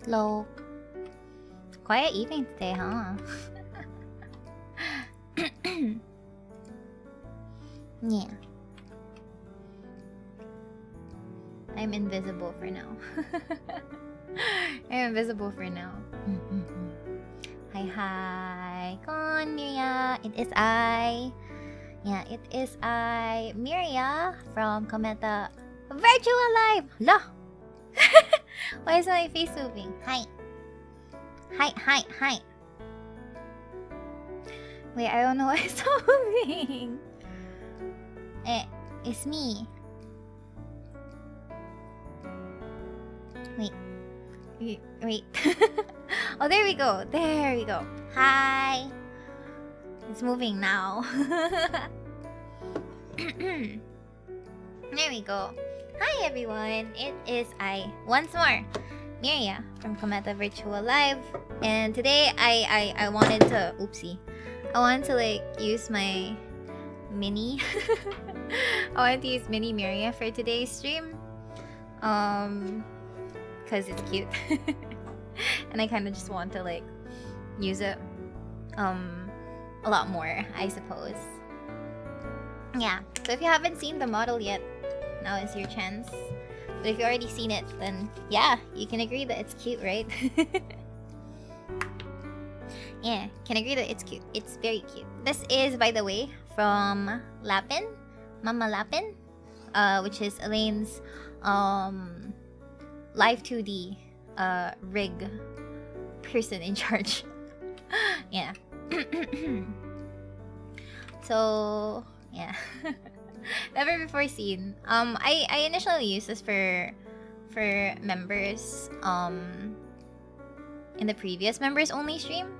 Hello. Quiet evening today, huh? Yeah. I'm invisible for now. I'm invisible for now. Hi, hi. Con, Miria. It is I. Yeah, it is I, Miria, from Cometa Virtual Live. La! Why is my face moving? Hi. Hi, hi, hi. Wait, I don't know why it's moving. It's me. Wait. Oh, there we go. There we go. Hi. It's moving now. There we go. Hi everyone. It is I once more, Miria from Cometa Virtual Live, and today I wanted to I wanted to like use my mini. I wanted to use mini Miria for today's stream, because it's cute, and I kind of just want to like use it a lot more, I suppose. Yeah. So if you haven't seen the model yet, now is your chance. But if you already seen it, then yeah, you can agree that it's cute, right? Yeah, can agree that it's cute. It's very cute. This is, by the way, from Lapin, Mama Lapin, which is Elaine's live 2D rig person in charge. Yeah. So yeah. Never before seen. I initially used this for members in the previous members only stream,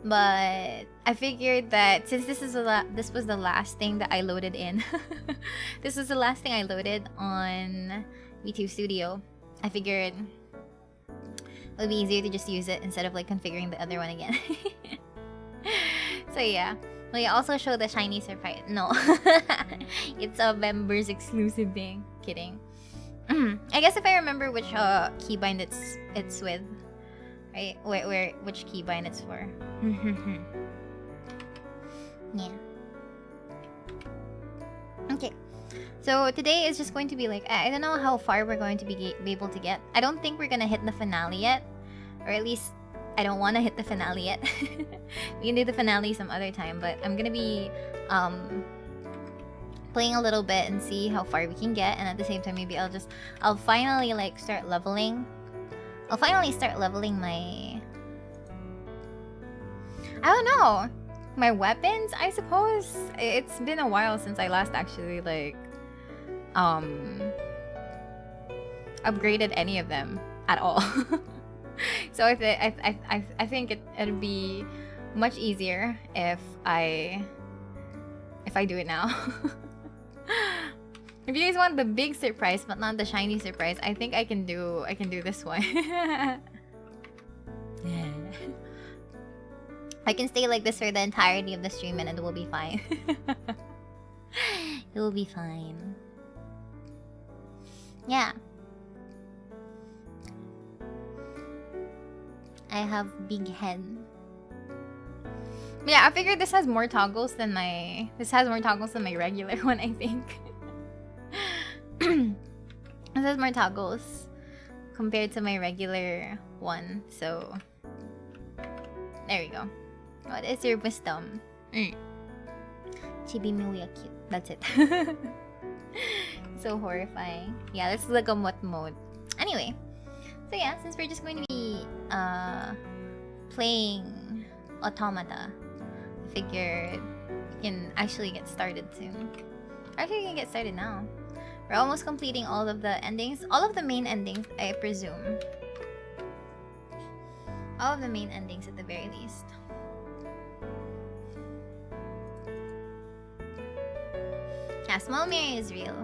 but I figured that since this was the last thing that I loaded in, this was the last thing I loaded on VTube Studio, I figured it would be easier to just use it instead of like configuring the other one again. So yeah. We also show the shiny surprise. No. It's a members exclusive thing. Kidding. I guess if I remember which keybind it's with. Right? Which keybind it's for. Yeah. Okay. So today is just going to be like, I don't know how far we're going to be able to get. I don't think we're gonna hit the finale yet. Or at least I don't want to hit the finale yet. We can do the finale some other time, but I'm gonna be playing a little bit and see how far we can get, and at the same time maybe I'll finally like start leveling. I'll finally start leveling my, I don't know, my weapons, I suppose. It's been a while since I last actually like upgraded any of them at all. So I think it'd be much easier if I do it now. If you guys want the big surprise but not the shiny surprise, I think I can do this one. I can stay like this for the entirety of the stream and it will be fine. It will be fine. Yeah. I have big head. Yeah, I figured this has more toggles than my regular one, I think. This has more toggles compared to my regular one, so there we go. What is your wisdom? Chibi Milia cute. That's it. So horrifying. Yeah, this is like a gamot mode. Anyway, so yeah, since we're just going to be playing Automata, I figured we can actually get started soon. Actually, we can get started now. We're almost completing all of the endings. All of the main endings, I presume. All of the main endings at the very least. Yeah, Small Mary is real.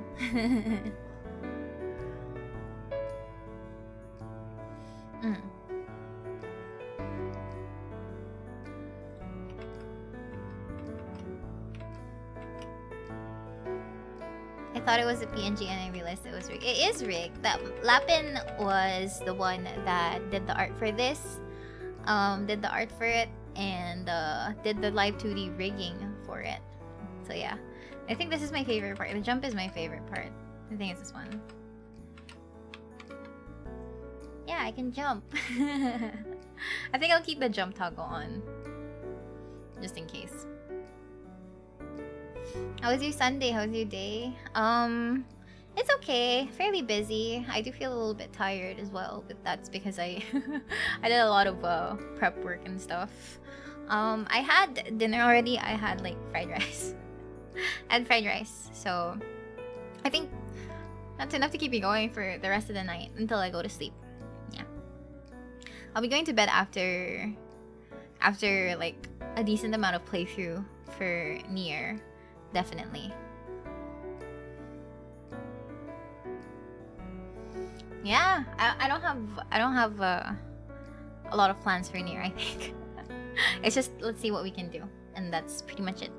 thought it was a PNG and I realized it was rigged. It is rigged. That Lapin was the one that did the art for this. Did the art for it and did the live 2D rigging for it. So yeah. I think this is my favorite part. The jump is my favorite part. I think it's this one. Yeah, I can jump. I think I'll keep the jump toggle on. Just in case. How was your Sunday? How was your day? It's okay. Fairly busy. I do feel a little bit tired as well, but that's because I I did a lot of prep work and stuff. I had dinner already. I had like fried rice. I had fried rice. So I think that's enough to keep me going for the rest of the night until I go to sleep. Yeah. I'll be going to bed after like a decent amount of playthrough for NIER. Definitely. Yeah, I don't have a lot of plans for NIER, I think. It's just let's see what we can do, and that's pretty much it.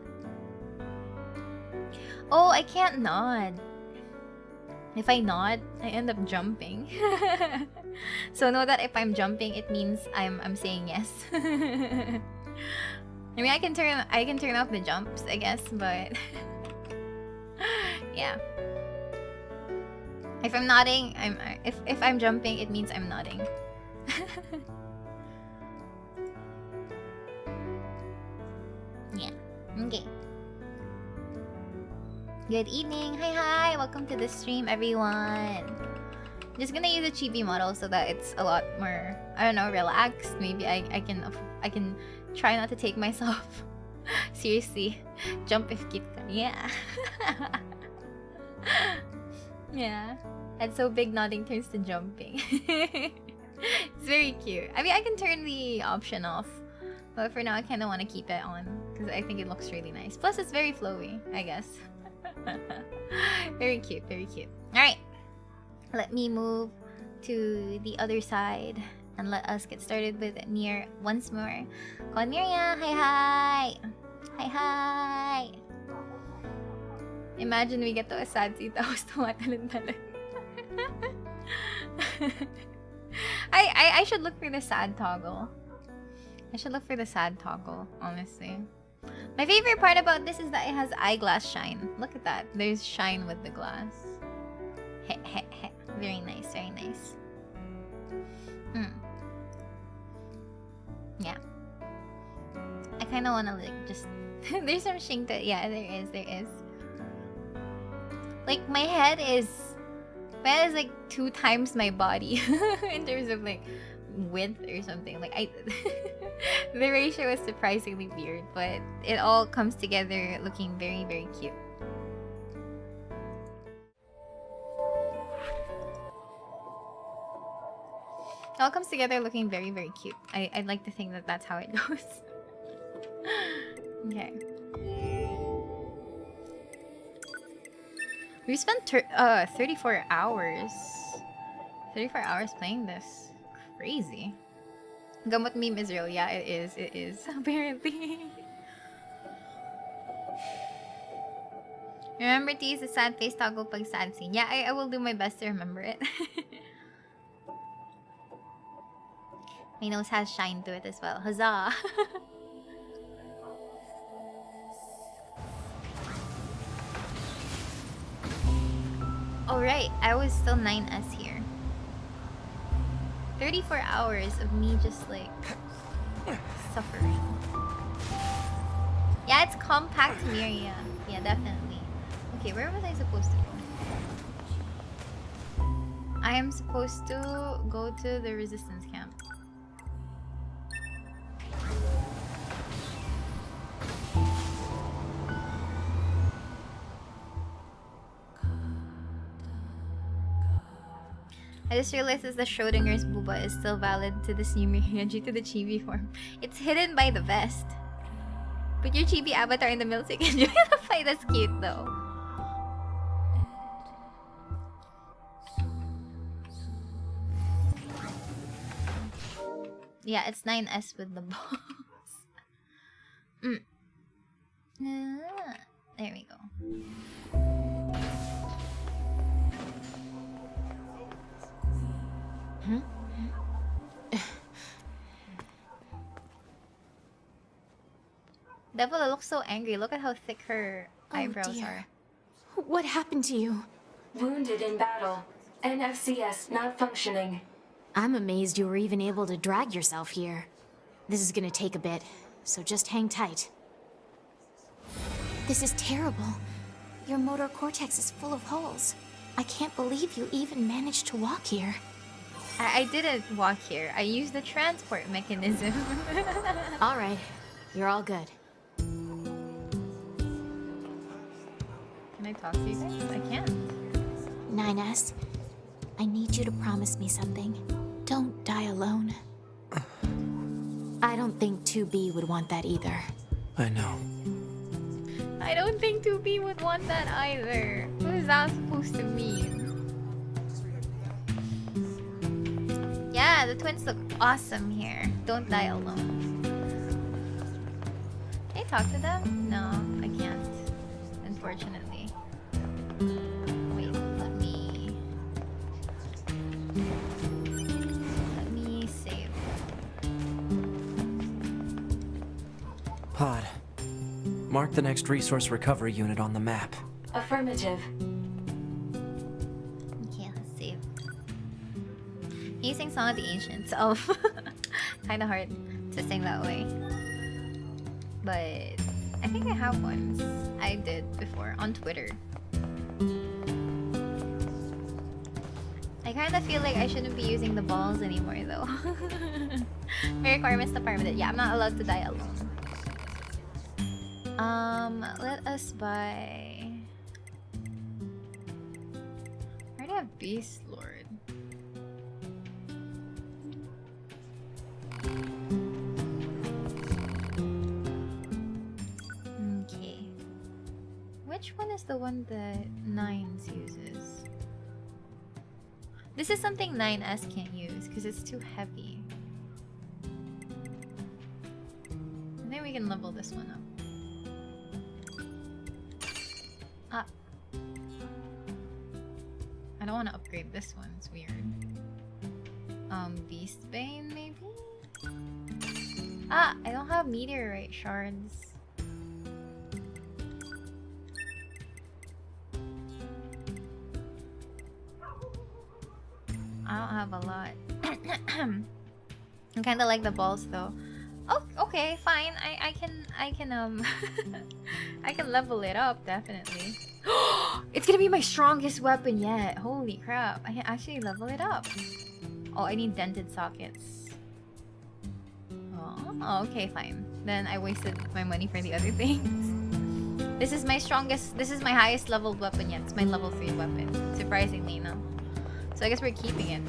Oh, I can't nod. If I nod, I end up jumping. So know that if I'm jumping, it means I'm saying yes. I mean, I can turn off the jumps, I guess, but yeah. If I'm nodding, if I'm jumping, it means I'm nodding. Yeah. Okay. Good evening. Hi. Welcome to the stream, everyone. Just gonna use a chibi model so that it's a lot more, I don't know, relaxed. Maybe I can try not to take myself seriously. Jump if kit ka. Yeah. Yeah. And so big nodding turns to jumping. It's very cute. I mean, I can turn the option off, but for now I kind of want to keep it on because I think it looks really nice. Plus, it's very flowy, I guess. Very cute, very cute. Alright. Let me move to the other side and let us get started with NIER once more. Call Miria. Hi. Hi. Imagine we get to a sad seat tapos tumatalon-talon. I should look for the sad toggle. Honestly. My favorite part about this is that it has eyeglass shine. Look at that. There's shine with the glass. Very nice, very nice. Yeah. I kind of want to like just... There's some shing to it. Yeah, there is. Like, my head is like 2 times my body in terms of like width or something. Like the ratio is surprisingly weird, but it all comes together looking very, very cute. It all comes together looking very, very cute. I'd like to think that that's how it goes. Okay. We spent 34 hours. 34 hours playing this. Crazy. Gamot meme is real. Yeah, it is. Apparently. Remember to use the sad face toggle pag sad scene. Yeah, I will do my best to remember it. My nose has shine to it as well. Huzzah! Alright, I was still 9S here. 34 hours of me just like suffering. Yeah, it's compact Miria. Yeah, definitely. Okay, where was I supposed to go? I am supposed to go to the resistance camp. I just realized that the Schrodinger's booba is still valid to this new Miria due to the chibi form. It's hidden by the vest. Put your chibi avatar in the middle so you can join the fight. That's cute though. Yeah, it's 9S with the balls. There we go. Devil looks so angry. Look at how thick her eyebrows are. What happened to you? Wounded in battle. NFCS not functioning. I'm amazed you were even able to drag yourself here. This is gonna take a bit, so just hang tight. This is terrible. Your motor cortex is full of holes. I can't believe you even managed to walk here. I didn't walk here. I used the transport mechanism. Alright, you're all good. Can I talk to you guys? I can't. 9S, I need you to promise me something. Don't die alone. I don't think 2B would want that either. I know. I don't think 2B would want that either. What is that supposed to mean? Yeah, the twins look awesome here. Don't die alone. Can I talk to them? No, I can't. Unfortunately. Wait, let me save. Pod. Mark the next resource recovery unit on the map. Affirmative. Okay, let's save. He sings Song of the Ancients. Oh, kind of hard to sing that way. But I think I have one. I did before on Twitter. I kind of feel like I shouldn't be using the balls anymore though. My requirements to permit it. Yeah, I'm not allowed to die alone. Let us buy... I already have Beast Lord. Okay. Which one is the one that 9s uses? This is something 9S can't use because it's too heavy. And then we can level this one up. Ah. I don't want to upgrade this one, it's weird. Beastbane maybe? Ah, I don't have meteorite shards. I don't have a lot. I kinda like the balls though. Oh, okay, fine. I can I can level it up definitely. It's gonna be my strongest weapon yet. Holy crap! I can actually level it up. Oh, I need dented sockets. Oh, okay, fine. Then I wasted my money for the other things. This is my strongest. This is my highest leveled weapon yet. It's my level 3 weapon. Surprisingly, no. So I guess we're keeping it.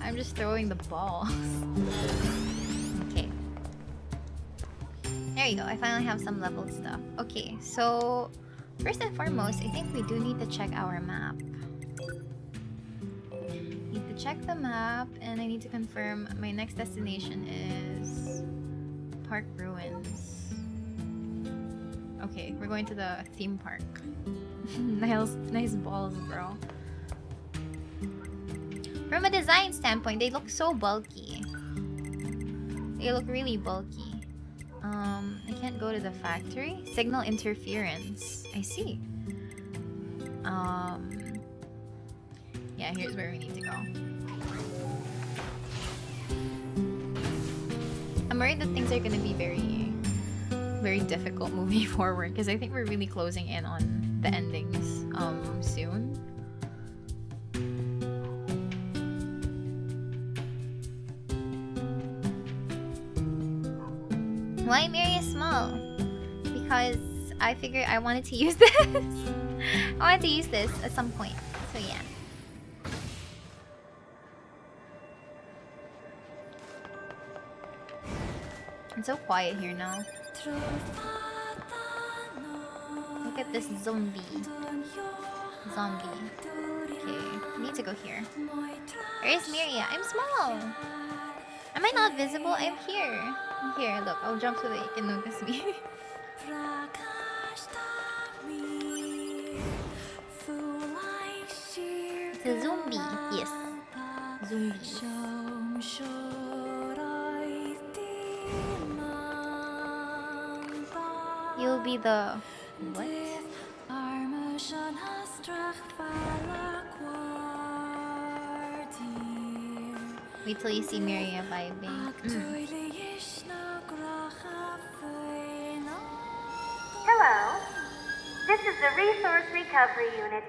I'm just throwing the balls. Okay. There you go. I finally have some leveled stuff. Okay, so first and foremost, I think we do need to check our map. Need to check the map, and I need to confirm my next destination is Park Ruins. Okay, we're going to the theme park. Nice balls, bro. From a design standpoint, they look so bulky. They look really bulky. I can't go to the factory. Signal interference. I see. Yeah, here's where we need to go. I'm worried that things are gonna be very difficult moving forward because I think we're really closing in on the endings soon. Why Miria small? Because I figured I wanted to use this. I wanted to use this at some point. So yeah. It's so quiet here now. Look at this zombie. Okay, I need to go here. Where is Miria? I'm small. Am I not visible? I'm here. I'm here. Look, I'll jump so that you can notice me. It's a zombie. Yes. Zombie. be the... What? Wait till you see Miria vibing. Hello. This is the Resource Recovery Unit.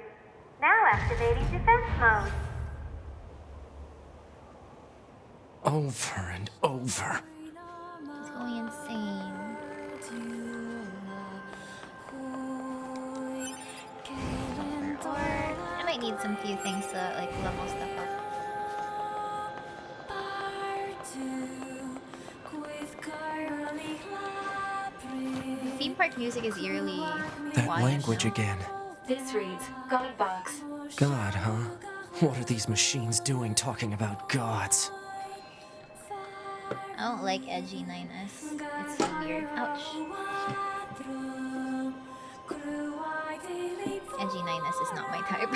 Now activating defense mode. Over and over. It's going insane. Or I might need some few things to like level stuff up. Theme park music is eerily That quiet, language no? again. This reads God box. God, huh? What are these machines doing talking about gods? I don't like edgy 9S. It's so weird. Ouch. Edgy 9S is not my type.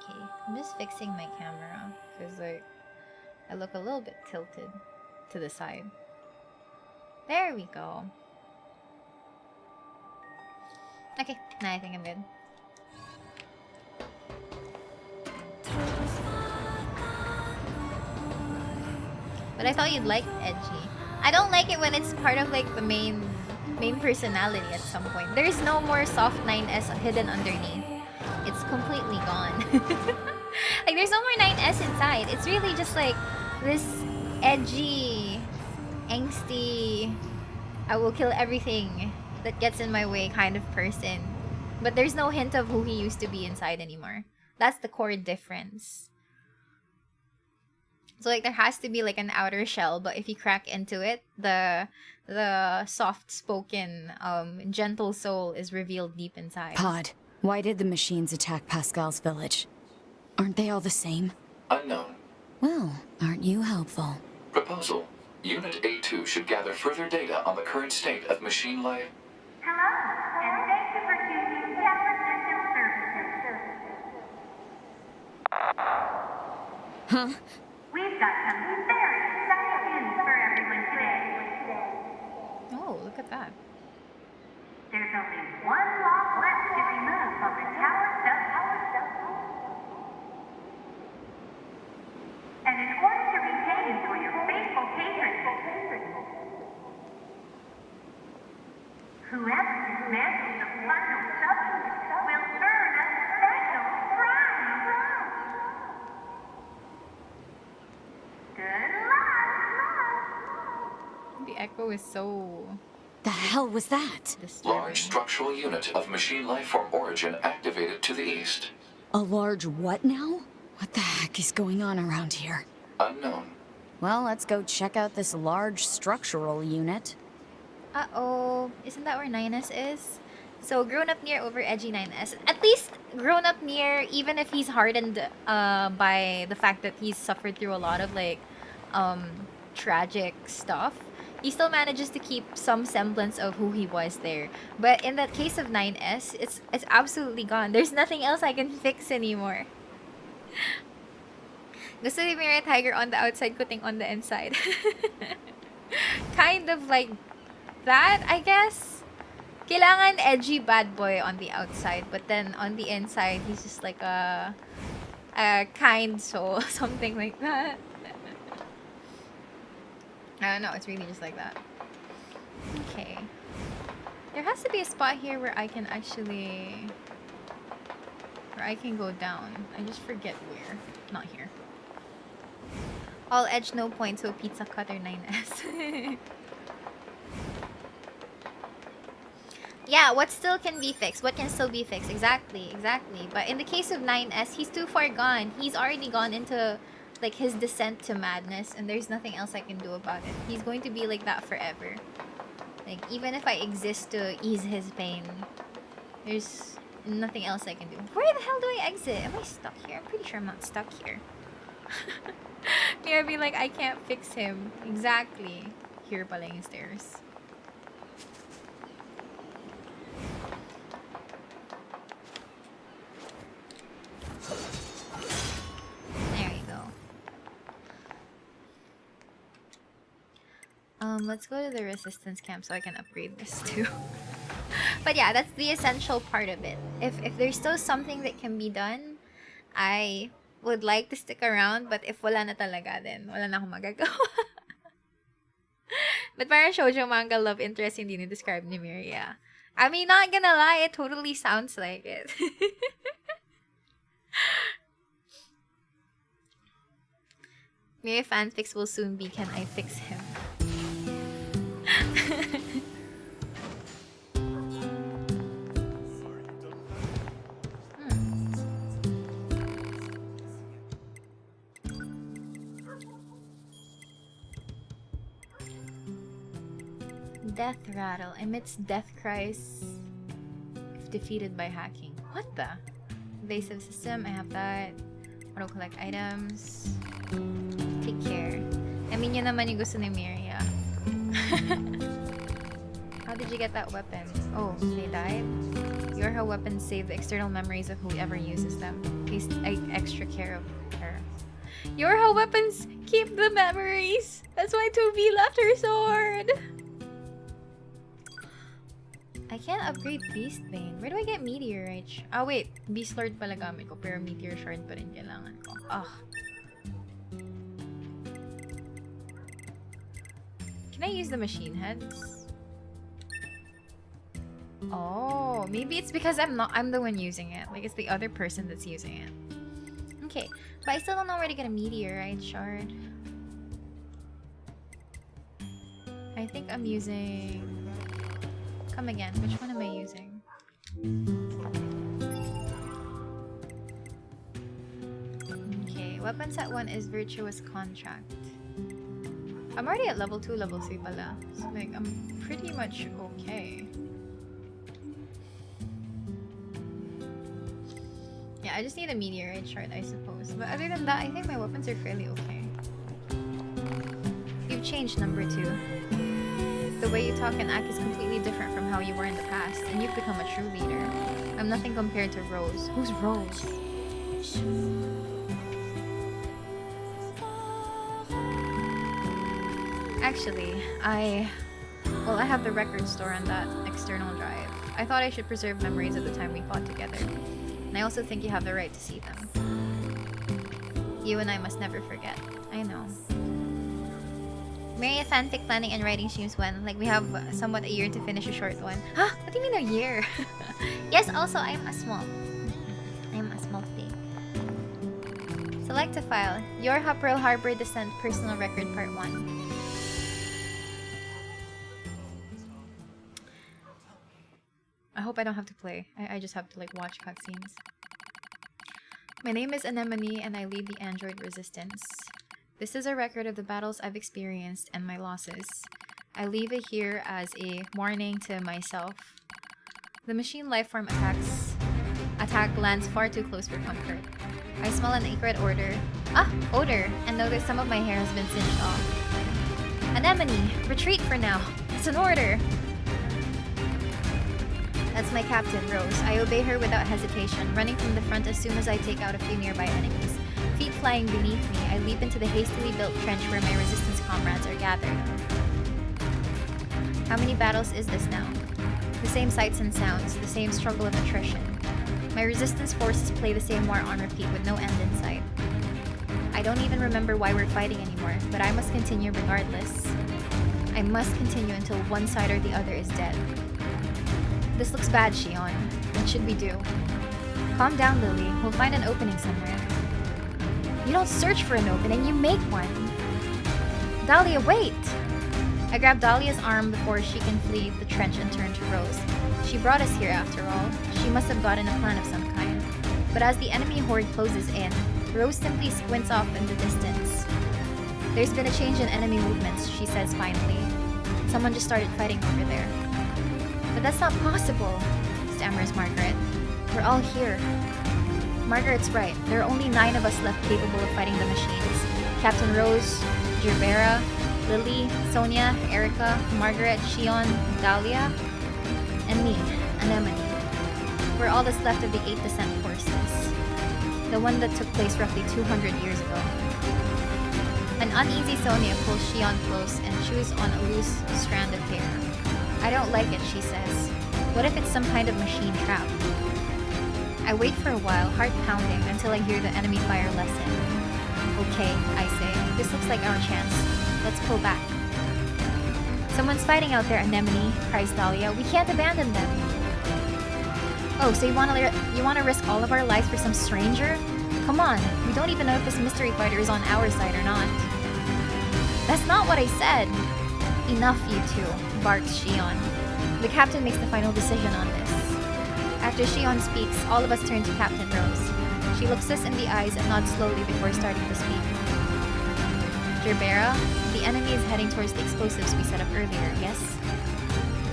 Okay, I'm just fixing my camera because like I look a little bit tilted to the side. There we go. Okay, now I think I'm good. But I thought you'd like edgy. I don't like it when it's part of like the main personality at some point. There's no more soft 9S hidden underneath. It's completely gone. Like there's no more 9S inside. It's really just like this edgy, angsty, I will kill everything that gets in my way kind of person. But there's no hint of who he used to be inside anymore. That's the core difference. So like there has to be like an outer shell, but if you crack into it, the soft-spoken, gentle soul is revealed deep inside. Pod, why did the machines attack Pascal's village? Aren't they all the same? Unknown. Well, aren't you helpful? Proposal. Unit A2 should gather further data on the current state of machine life. Hello, and thank you for choosing Tower System Services. Huh? We've got some very exciting news for everyone today. Oh, look at that. There's only one lock left to remove on the tower stuff. And in order to retain for your faithful patrons, whoever dismantles the final substance will earn a special prize. Good luck! The echo is so The hell was that? disturbing. Large structural unit of machine life form origin activated to the east. A large what now? What the heck is going on around here? Unknown. Well, let's go check out this large structural unit. Uh-oh. Isn't that where 9S is? So, grown up near over edgy 9S. At least, grown up near, even if he's hardened by the fact that he's suffered through a lot of, like, tragic stuff, he still manages to keep some semblance of who he was there. But in that case of 9S, it's absolutely gone. There's nothing else I can fix anymore. Gusto ni Miria Tiger on the outside, kuting on the inside. Kind of like that, I guess. Kailangan edgy bad boy on the outside, but then on the inside, he's just like a kind soul, something like that. I don't know, it's really just like that. Okay. There has to be a spot here where I can actually... where I can go down. I just forget where. Not here. All edge, no point, so pizza cutter 9S. Yeah, what still can be fixed? What can still be fixed? Exactly. But in the case of 9S, he's too far gone. He's already gone into like his descent to madness, and there's nothing else I can do about it. He's going to be like that forever. Like, even if I exist to ease his pain, there's nothing else I can do. Where the hell do I exit? Am I stuck here? I'm pretty sure I'm not stuck here. I'd be like, I can't fix him. Exactly. Here pala yung stairs. Let's go to the resistance camp so I can upgrade this too. But yeah, that's the essential part of it. If there's still something that can be done, I would like to stick around. But if wala na talaga, then wala na akong magagawa. But parang shoujo manga love interest hindi ni-describe ni Miria. I mean, not gonna lie, it totally sounds like it. Miria fanfics will soon be Can I Fix Him? Death rattle emits death cries if defeated by hacking. What the? Evasive system, I have that. Auto collect items. Take care. I mean, yun naman yung gusto ni Miria. How did you get that weapon? Oh, they died? Your her weapons save the external memories of whoever uses them. Please take extra care of her. Your her weapons keep the memories. That's why 2B left her sword. I can't upgrade Beast Bane. Where do I get Meteorite? Ah, wait. Beast Lord pala gamit ko, pero Meteor Shard pa rin kailangan ko. Ah. Can I use the machine heads? Oh, maybe it's because I'm the one using it. Like, it's the other person that's using it. Okay, but I still don't know where to get a Meteorite Shard. I think I'm using... Come again. Which one am I using? Okay, weapon set 1 is Virtuous Contract. I'm already at level 2, level 3 pala. So like, I'm pretty much okay. Yeah, I just need a Meteorite Shard, I suppose. But other than that, I think my weapons are fairly okay. You've changed, number 2. The way you talk and act is completely different from how you were in the past, and you've become a true leader. I'm nothing compared to Rose. Who's Rose? Actually, I have the record store on that external drive. I thought I should preserve memories of the time we fought together. And I also think you have the right to see them. You and I must never forget. I know. Miria fanfic planning and writing streams when? Like, we have somewhat a year to finish a short one. Huh? What do you mean a year? Yes, also, I'm a small thing. Select a file. Your Pearl Harbor Descent Personal Record Part 1. I hope I don't have to play. I just have to, like, watch cutscenes. My name is Anemone, and I lead the Android Resistance. This is a record of the battles I've experienced and my losses. I leave it here as a warning to myself. The machine lifeform attack lands far too close for comfort. I smell an acrid odor, and notice some of my hair has been singed off. Anemone, retreat for now. It's an order. That's my captain, Rose. I obey her without hesitation, running from the front as soon as I take out a few nearby enemies. Feet flying beneath me, I leap into the hastily built trench where my resistance comrades are gathered. How many battles is this now? The same sights and sounds, the same struggle of attrition. My resistance forces play the same war on repeat with no end in sight. I don't even remember why we're fighting anymore, but I must continue regardless. I must continue until one side or the other is dead. This looks bad, Shion. What should we do? Calm down, Lily. We'll find an opening somewhere. You don't search for an opening, you make one. Dahlia, wait! I grab Dahlia's arm before she can flee the trench and turn to Rose. She brought us here after all. She must have gotten a plan of some kind. But as the enemy horde closes in, Rose simply squints off in the distance. There's been a change in enemy movements, she says finally. Someone just started fighting over there. But that's not possible, stammers Margaret. We're all here. Margaret's right. There are only 9 of us left capable of fighting the machines. Captain Rose, Gerbera, Lily, Sonia, Erica, Margaret, Shion, Dahlia, and me, Anemone. We're all that's left of the 8th Descent Forces. The one that took place roughly 200 years ago. An An uneasy Sonia pulls Shion close and chews on a loose strand of hair. I don't like it, she says. What if it's some kind of machine trap? I wait for a while, heart pounding, until I hear the enemy fire lessen. Okay, I say. This looks like our chance. Let's pull back. Someone's fighting out there, Anemone, cries Dahlia. We can't abandon them. Oh, so you wanna risk all of our lives for some stranger? Come on, we don't even know if this mystery fighter is on our side or not. That's not what I said. Enough, you two, barks Shion. The captain makes the final decision on this. After Shion speaks, all of us turn to Captain Rose. She looks us in the eyes and nods slowly before starting to speak. Gerbera, the enemy is heading towards the explosives we set up earlier, yes?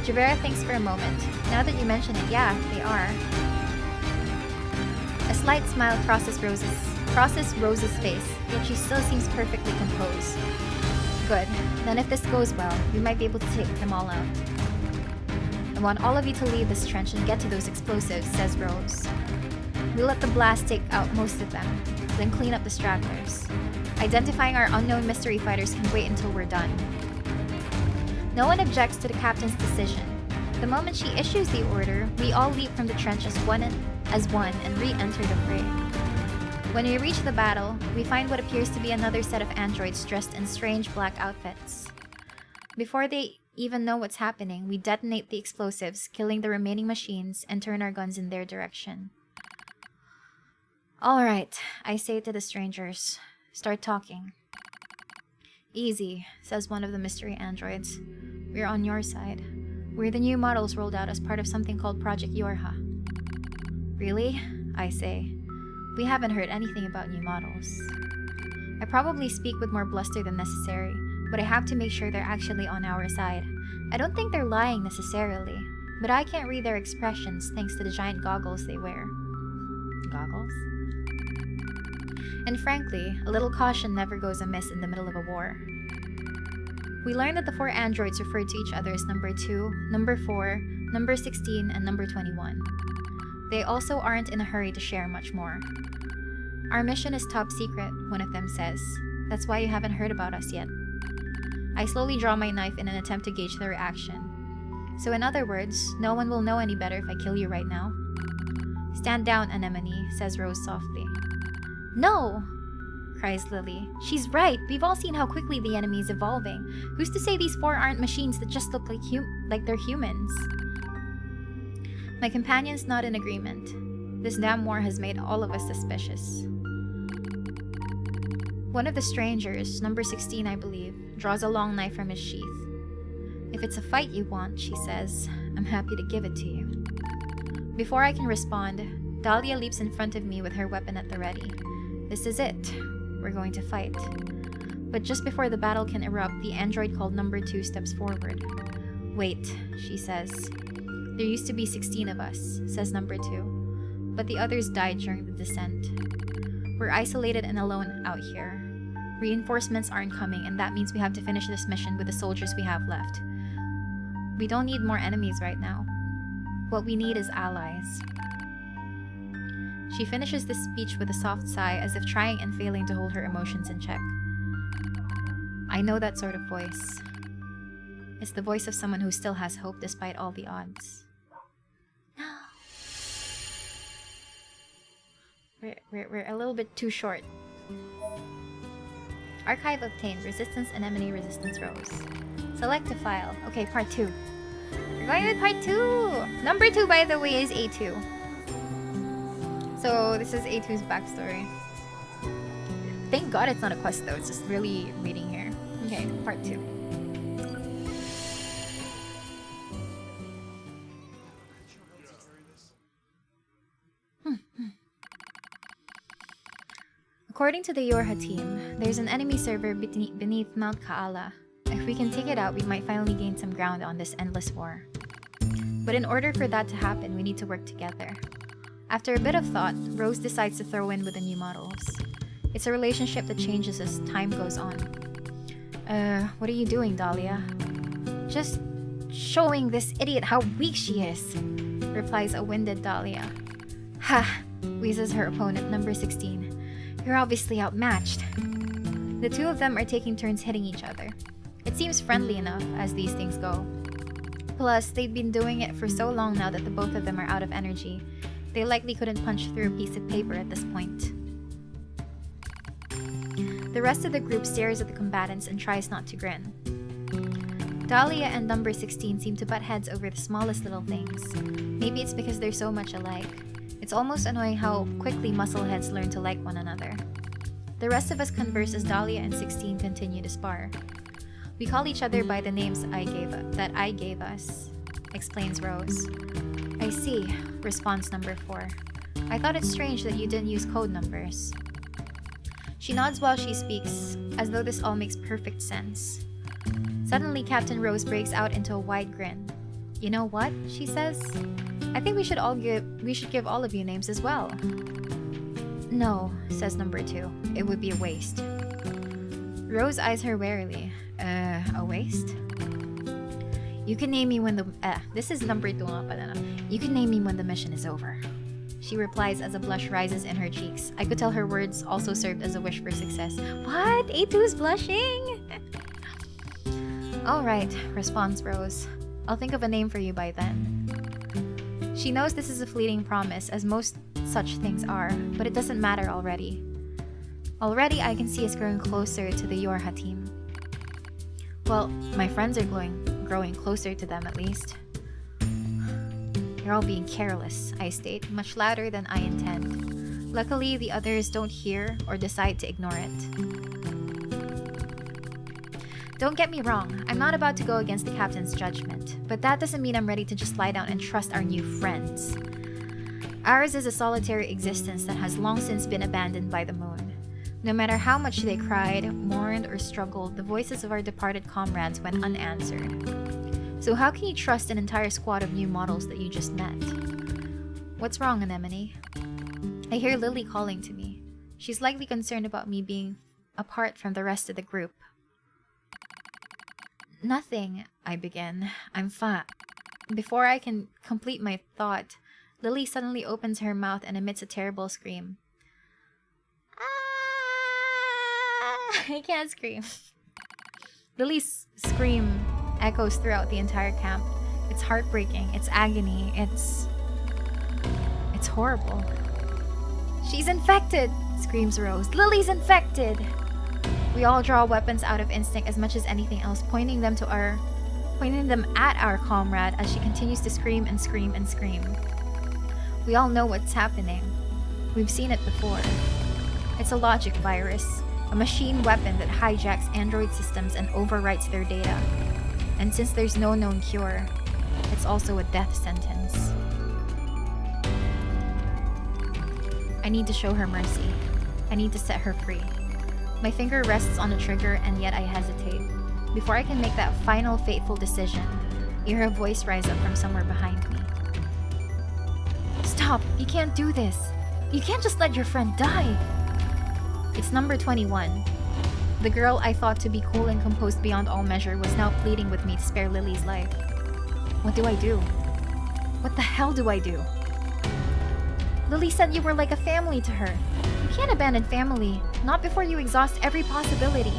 Gerbera thinks for a moment. Now that you mention it, yeah, they are. A slight smile crosses Rose's face, yet she still seems perfectly composed. Good. Then if this goes well, we might be able to take them all out. I want all of you to leave this trench and get to those explosives, says Rose. We'll let the blast take out most of them, then clean up the stragglers. Identifying our unknown mystery fighters can wait until we're done. No one objects to the captain's decision. The moment she issues the order, we all leap from the trench as one and re-enter the fray. When we reach the battle, we find what appears to be another set of androids dressed in strange black outfits. Before they even know what's happening, we detonate the explosives, killing the remaining machines, and turn our guns in their direction. Alright, I say to the strangers. Start talking. Easy, says one of the mystery androids. We're on your side. We're the new models rolled out as part of something called Project Yorha. Really? I say. We haven't heard anything about new models. I probably speak with more bluster than necessary, but I have to make sure they're actually on our side. I don't think they're lying necessarily, but I can't read their expressions thanks to the giant goggles they wear. Goggles? And frankly, a little caution never goes amiss in the middle of a war. We learn that the 4 androids referred to each other as number 2, number 4, number 16, and number 21. They also aren't in a hurry to share much more. Our mission is top secret, one of them says. That's why you haven't heard about us yet. I slowly draw my knife in an attempt to gauge their reaction. So in other words, no one will know any better if I kill you right now. Stand down, Anemone, says Rose softly. No! Cries Lily. She's right! We've all seen how quickly the enemy is evolving. Who's to say these 4 aren't machines that just look like they're humans? My companions nod in agreement. This damn war has made all of us suspicious. One of the strangers, number 16 I believe, draws a long knife from his sheath. If it's a fight you want, she says, I'm happy to give it to you. Before I can respond, Dahlia leaps in front of me with her weapon at the ready. This is it. We're going to fight. But just before the battle can erupt, the android called number 2 steps forward. Wait, she says. There used to be 16 of us, says number 2. But the others died during the descent. We're isolated and alone out here. Reinforcements aren't coming, and that means we have to finish this mission with the soldiers we have left. We don't need more enemies right now. What we need is allies. She finishes this speech with a soft sigh, as if trying and failing to hold her emotions in check. I know that sort of voice. It's the voice of someone who still has hope despite all the odds. No. We're a little bit too short. Archive obtained. Resistance Anemone, Resistance Rose. Select a file. Okay, part 2. We're going with part 2! Number 2, by the way, is A2. So, this is A2's backstory. Thank God it's not a quest though, it's just really reading here. Okay, part 2. According to the Yorha team, there's an enemy server beneath Mount Kaala. If we can take it out, we might finally gain some ground on this endless war. But in order for that to happen, we need to work together. After a bit of thought, Rose decides to throw in with the new models. It's a relationship that changes as time goes on. What are you doing, Dahlia? Just showing this idiot how weak she is, replies a winded Dahlia. Ha! Wheezes her opponent, number 16. You're obviously outmatched. The The two of them are taking turns hitting each other. It seems friendly enough, as these things go. Plus, they've been doing it for so long now that the both of them are out of energy. They likely couldn't punch through a piece of paper at this point. The rest of the group stares at the combatants and tries not to grin. Dahlia and number 16 seem to butt heads over the smallest little things. Maybe it's because they're so much alike. It's almost annoying how quickly muscleheads learn to like one another. The rest of us converse as Dahlia and 16 continue to spar. We call each other by the names that I gave us, explains Rose. I see, responds number 4. I thought it's strange that you didn't use code numbers. She nods while she speaks, as though this all makes perfect sense. Suddenly, Captain Rose breaks out into a wide grin. You know what? She says. I think we should give all of you names as well. No, says number 2. It would be a waste. Rose eyes her warily. A waste? You can name me when the this is number 2 nga pala, no? You can name me when the mission is over. She replies as a blush rises in her cheeks. I could tell her words also served as a wish for success. What? A2's blushing? Alright, responds Rose. I'll think of a name for you by then. She knows this is a fleeting promise, as most such things are, but it doesn't matter already. Already I can see us growing closer to the Yorha team. Well, my friends are growing closer to them at least. You're all being careless, I state, much louder than I intend. Luckily, the others don't hear or decide to ignore it. Don't get me wrong, I'm not about to go against the captain's judgment, but that doesn't mean I'm ready to just lie down and trust our new friends. Ours is a solitary existence that has long since been abandoned by the moon. No matter how much they cried, mourned, or struggled, the voices of our departed comrades went unanswered. So how can you trust an entire squad of new models that you just met? What's wrong, Anemone? I hear Lily calling to me. She's likely concerned about me being apart from the rest of the group. Nothing, I begin. I'm fine. Before I can complete my thought, Lily suddenly opens her mouth and emits a terrible scream. I can't scream. Lily's scream echoes throughout the entire camp. It's heartbreaking, it's agony, it's horrible. She's infected, screams Rose. Lily's infected! We all draw weapons out of instinct as much as anything else, pointing them at our comrade as she continues to scream and scream and scream. We all know what's happening. We've seen it before. It's a logic virus, a machine weapon that hijacks android systems and overwrites their data. And since there's no known cure, it's also a death sentence. I need to show her mercy. I need to set her free. My finger rests on the trigger, and yet I hesitate. Before I can make that final fateful decision, I hear a voice rise up from somewhere behind me. Stop! You can't do this! You can't just let your friend die! It's number 21. The girl I thought to be cool and composed beyond all measure was now pleading with me to spare Lily's life. What do I do? What the hell do I do? Lily said you were like a family to her. You can't abandon family, not before you exhaust every possibility.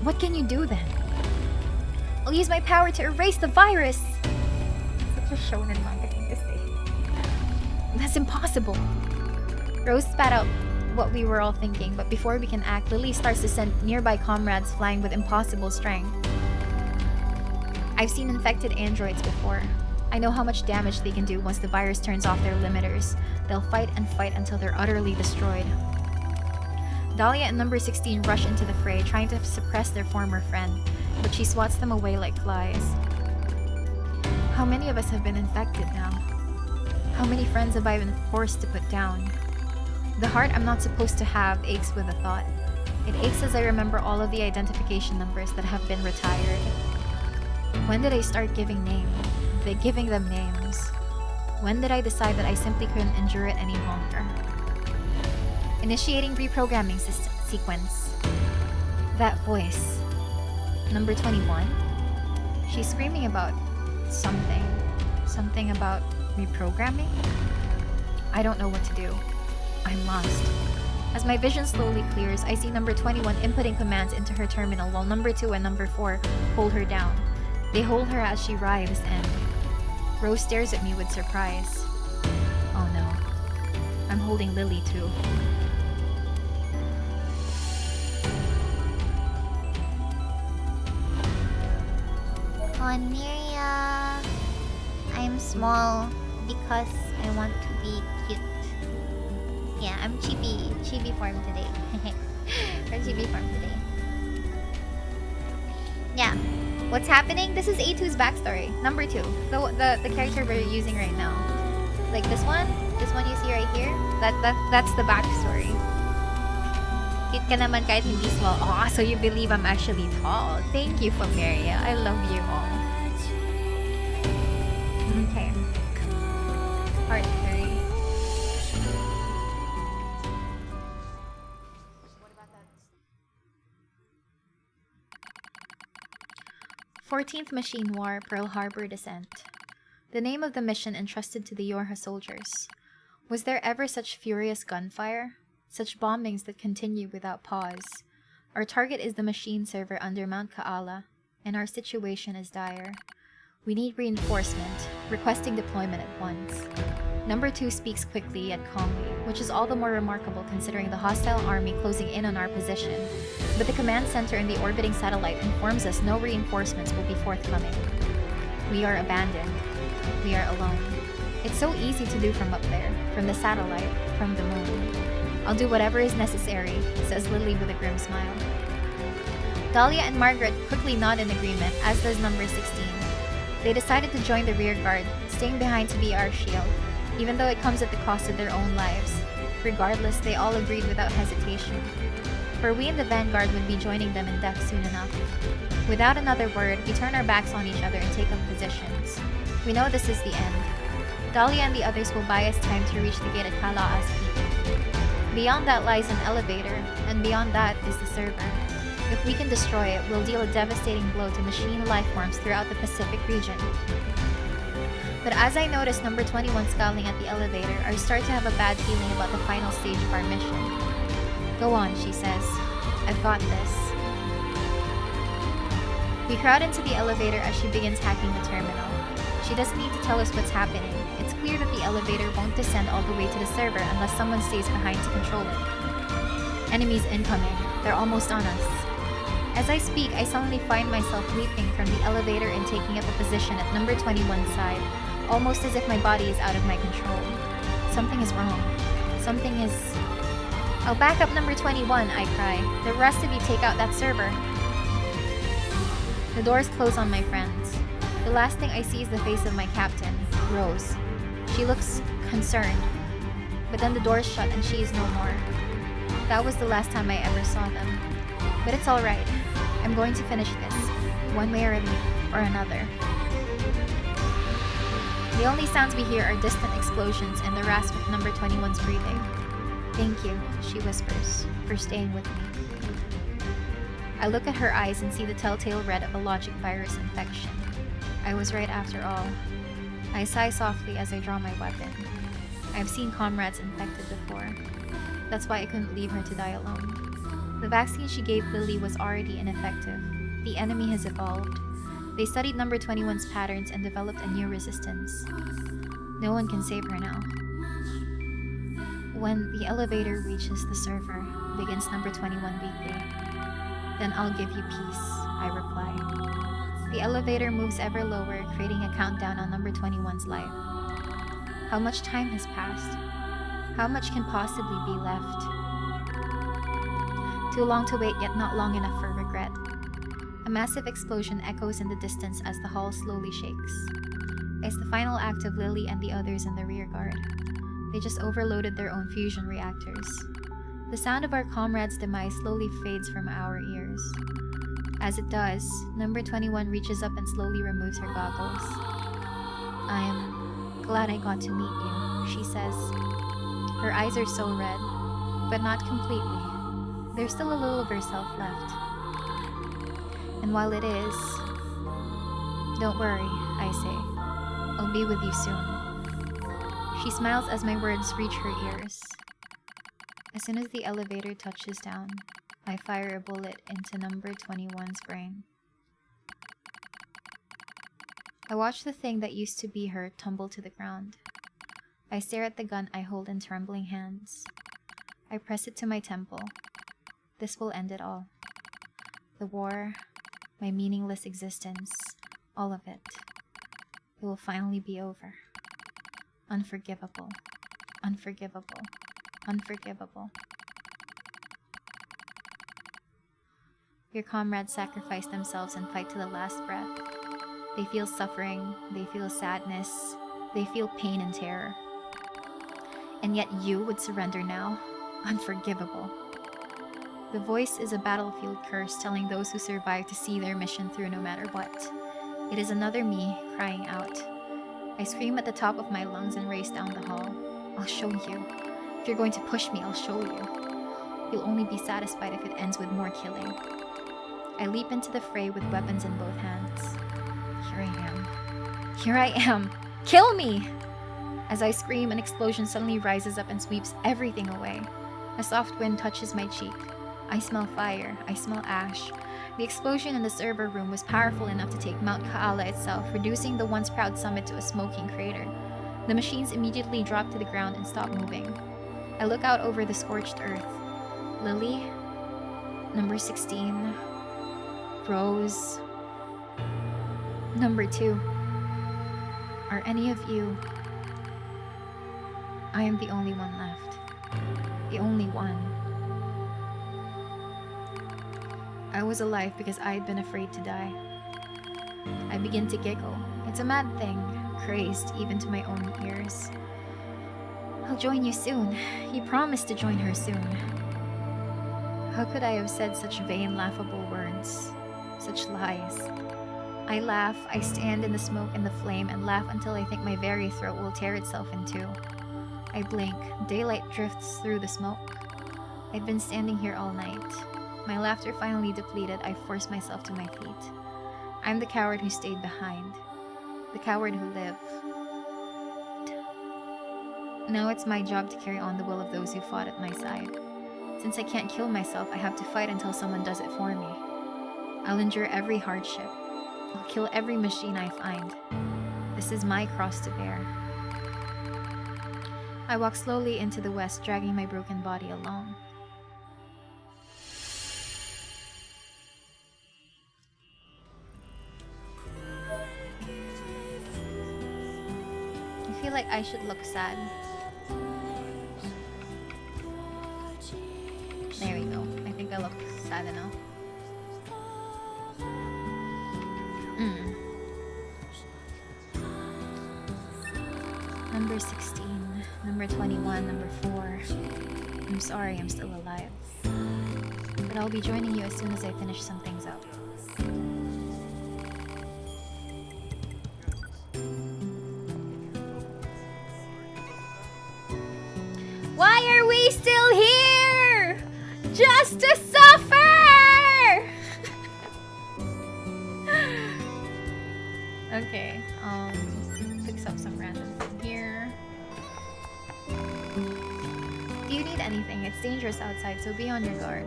What can you do then? I'll use my power to erase the virus! Such a shonen manga thing to say. That's impossible. Rose spat out what we were all thinking, but before we can act, Lily starts to send nearby comrades flying with impossible strength. I've seen infected androids before. I know how much damage they can do once the virus turns off their limiters. They'll fight and fight until they're utterly destroyed. Dahlia and number 16 rush into the fray, trying to suppress their former friend, but she swats them away like flies. How many of us have been infected now? How many friends have I been forced to put down? The heart I'm not supposed to have aches with the thought. It aches as I remember all of the identification numbers that have been retired. When did I start giving them names? When did I decide that I simply couldn't endure it any longer? Initiating reprogramming sequence. That voice. Number 21? She's screaming about something. Something about reprogramming? I don't know what to do. I'm lost. As my vision slowly clears, I see number 21 inputting commands into her terminal while number 2 and number 4 hold her down. They hold her as she writhes and Rose stares at me with surprise. Oh no. I'm holding Lily too. On Miria, I'm small because I want to be cute. Yeah, I'm chibi form today. Or chibi form today. Yeah. What's happening? This is A2's backstory. Number 2. The character we're using right now. Like this one you see right here. That's the backstory. Cute ka naman kahit hindi small. Oh, so you believe I'm actually tall. Thank you, Miria. I love you all. Okay. Part 3. 14th Machine War, Pearl Harbor Descent. The name of the mission entrusted to the Yorha soldiers. Was there ever such furious gunfire? Such bombings that continue without pause? Our target is the machine server under Mount Kaala, and our situation is dire. We need reinforcement, requesting deployment at once. Number 2 speaks quickly yet calmly, which is all the more remarkable considering the hostile army closing in on our position. But the command center in the orbiting satellite informs us no reinforcements will be forthcoming. We are abandoned. We are alone. It's so easy to do from up there, from the satellite, from the moon. I'll do whatever is necessary, says Lily with a grim smile. Dahlia and Margaret quickly nod in agreement, as does number 16. They decided to join the rear guard, staying behind to be our shield, even though it comes at the cost of their own lives. Regardless, they all agreed without hesitation. For we in the vanguard would be joining them in death soon enough. Without another word, we turn our backs on each other and take up positions. We know this is the end. Dahlia and the others will buy us time to reach the gate at Kala'a's peak. Beyond that lies an elevator, and beyond that is the server. If we can destroy it, we'll deal a devastating blow to machine lifeforms throughout the Pacific region. But as I notice number 21 scowling at the elevator, I start to have a bad feeling about the final stage of our mission. Go on, she says. I've got this. We crowd into the elevator as she begins hacking the terminal. She doesn't need to tell us what's happening. It's clear that the elevator won't descend all the way to the server unless someone stays behind to control it. Enemies incoming. They're almost on us. As I speak, I suddenly find myself leaping from the elevator and taking up a position at number 21's side, almost as if my body is out of my control. Something is wrong. Something is... I'll back up number 21, I cry. The rest of you take out that server. The doors close on my friends. The last thing I see is the face of my captain, Rose. She looks concerned, but then the doors shut and she is no more. That was the last time I ever saw them. But it's alright. I'm going to finish this, one way or another. The only sounds we hear are distant explosions and the rasp of number 21's breathing. Thank you, she whispers, for staying with me. I look at her eyes and see the telltale red of a logic virus infection. I was right after all. I sigh softly as I draw my weapon. I've seen comrades infected before. That's why I couldn't leave her to die alone. The vaccine she gave Lily was already ineffective. The enemy has evolved. They studied number 21's patterns and developed a new resistance. No one can save her now. When the elevator reaches the server, begins number 21 weekly. Then I'll give you peace, I reply. The elevator moves ever lower, creating a countdown on number 21's life. How much time has passed? How much can possibly be left? Too long to wait, yet not long enough for regret. A massive explosion echoes in the distance as the hall slowly shakes. It's the final act of Lily and the others in the rear guard. They just overloaded their own fusion reactors. The sound of our comrades' demise slowly fades from our ears. As it does, number 21 reaches up and slowly removes her goggles. I'm glad I got to meet you, she says. Her eyes are so red, but not completely. There's still a little of herself left. And while it is, don't worry, I say. I'll be with you soon. She smiles as my words reach her ears. As soon as the elevator touches down, I fire a bullet into number 21's brain. I watch the thing that used to be her tumble to the ground. I stare at the gun I hold in trembling hands. I press it to my temple. This will end it all. The war, my meaningless existence, all of it. It will finally be over. Unforgivable. Unforgivable. Unforgivable. Your comrades sacrifice themselves and fight to the last breath. They feel suffering, they feel sadness, they feel pain and terror. And yet you would surrender now? Unforgivable. The voice is a battlefield curse telling those who survive to see their mission through no matter what. It is another me crying out. I scream at the top of my lungs and race down the hall. I'll show you. If you're going to push me, I'll show you. You'll only be satisfied if it ends with more killing. I leap into the fray with weapons in both hands. Here I am. Here I am! Kill me! As I scream, an explosion suddenly rises up and sweeps everything away. A soft wind touches my cheek. I smell fire. I smell ash. The explosion in the server room was powerful enough to take Mount Kaala itself, reducing the once proud summit to a smoking crater. The machines immediately drop to the ground and stop moving. I look out over the scorched earth. Lily, number 16, Rose, number 2. Are any of you? I am the only one left. The only one. I was alive because I had been afraid to die. I begin to giggle. It's a mad thing, crazed even to my own ears. I'll join you soon. You promised to join her soon. How could I have said such vain, laughable words? Such lies. I laugh, I stand in the smoke and the flame and laugh until I think my very throat will tear itself in two. I blink. Daylight drifts through the smoke. I've been standing here all night. My laughter finally depleted, I force myself to my feet. I'm the coward who stayed behind. The coward who lived. Now it's my job to carry on the will of those who fought at my side. Since I can't kill myself, I have to fight until someone does it for me. I'll endure every hardship. I'll kill every machine I find. This is my cross to bear. I walk slowly into the west, dragging my broken body along. I feel like I should look sad. There we go. I think I look sad enough. Number 16, number 21, number 4. I'm sorry I'm still alive. But I'll be joining you as soon as I finish some things up. Why are we still here? Just to suffer! Okay, fix up some random thing here. Do you need anything? It's dangerous outside, so be on your guard.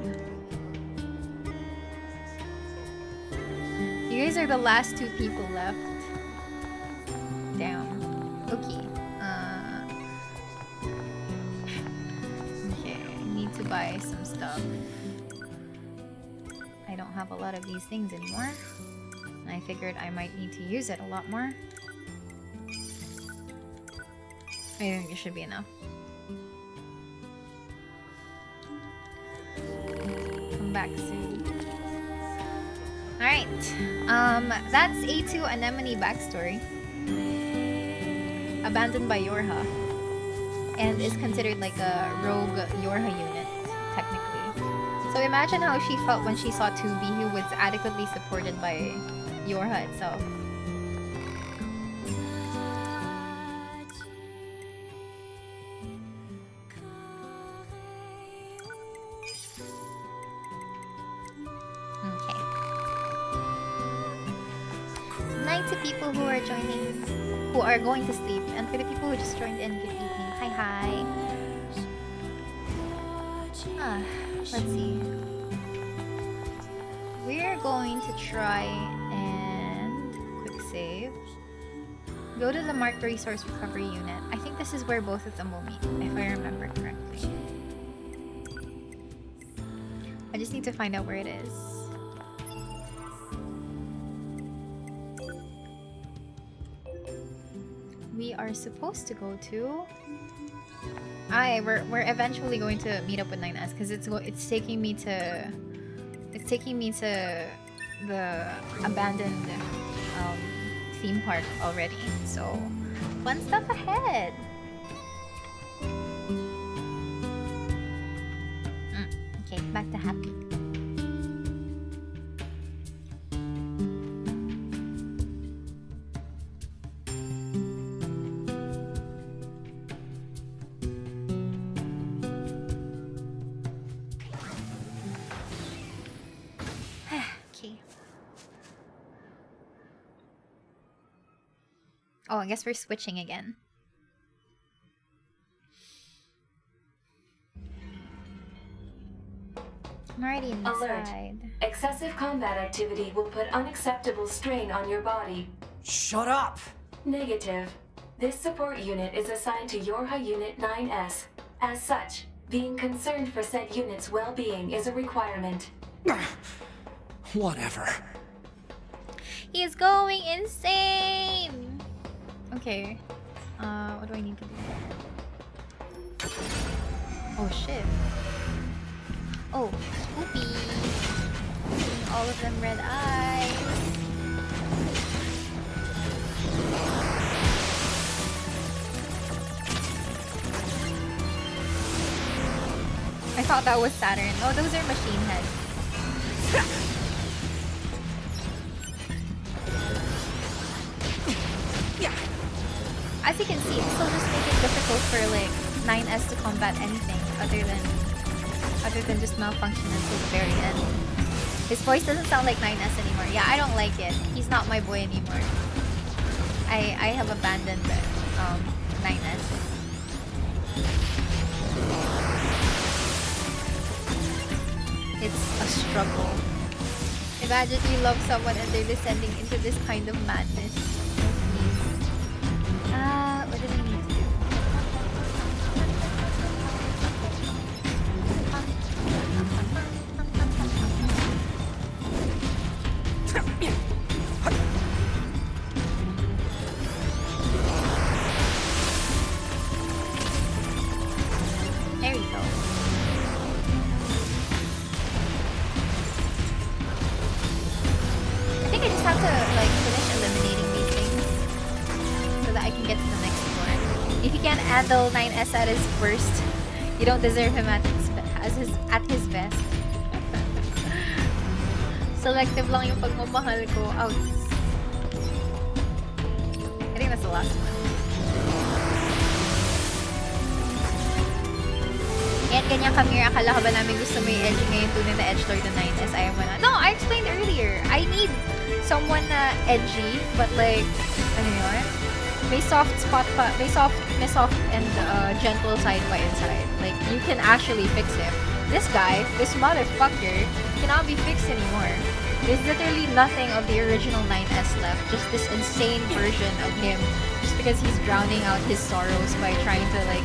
You guys are the last 2 people left. Damn. Okay. Okay, I need to buy some stuff. I don't have a lot of these things anymore. I figured I might need to use it a lot more. I think it should be enough. Come back soon. Alright. That's A2 Anemone backstory. Abandoned by Yorha. And is considered like a rogue Yorha unit, technically. So imagine how she felt when she saw 2B, who was adequately supported by Yorha itself. Okay. Night to people who are joining, who are going to sleep, and for the people who just joined in, good evening. Hi hi. Let's see. We're going to try and quick save. Go to the marked resource recovery unit. I think this is where both of them will meet, if I remember correctly. I just need to find out where it is. We are supposed to go to... we're eventually going to meet up with 9S because it's taking me to the abandoned theme park already. So fun stuff ahead. Okay, back to happy. Oh, I guess we're switching again. I'm already inside. Alert. Excessive combat activity will put unacceptable strain on your body. Shut up! Negative. This support unit is assigned to Yorha Unit 9S. As such, being concerned for said unit's well-being is a requirement. Whatever. He is going insane! Okay. What do I need to do? Oh shit. Oh, Spoopy! Giving all of them red eyes. I thought that was Saturn. Oh, those are machine heads. As you can see, this will just make it difficult for like 9S to combat anything other than just malfunction until the very end. His voice doesn't sound like 9S anymore. Yeah, I don't like it. He's not my boy anymore. I have abandoned 9S. It's a struggle. Imagine you love someone and they're descending into this kind of madness. What do we need to do? There we go. I think I just have to like finish eliminating these things so that I can get to the next floor. If you can't handle 9S at his worst, you don't deserve him at his best. Selective lang yung pagmamahal ko. Ouch. I think that's the last one. Yan, ganyan ka, Miria. Akala ka ba namin gusto mo yung edgy ngayon tunay na edgelord na 9S? Ayaw mo na. No, I explained earlier. I need someone na edgy, but like, ano yun? May soft spot pa, may soft and gentle side pa inside. Like, you can actually fix him. This guy, this motherfucker, cannot be fixed anymore. There's literally nothing of the original 9S left. Just this insane version of him. Just because he's drowning out his sorrows by trying to like,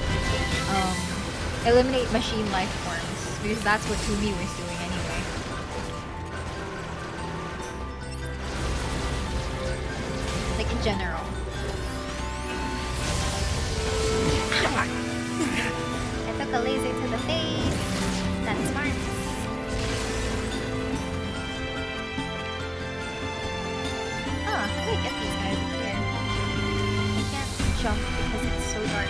eliminate machine life forms. Because that's what 2B was doing anyway. Like in general. I took a laser to the face. That's smart. Huh, how do I get these guys in here? I can't jump because it's so dark.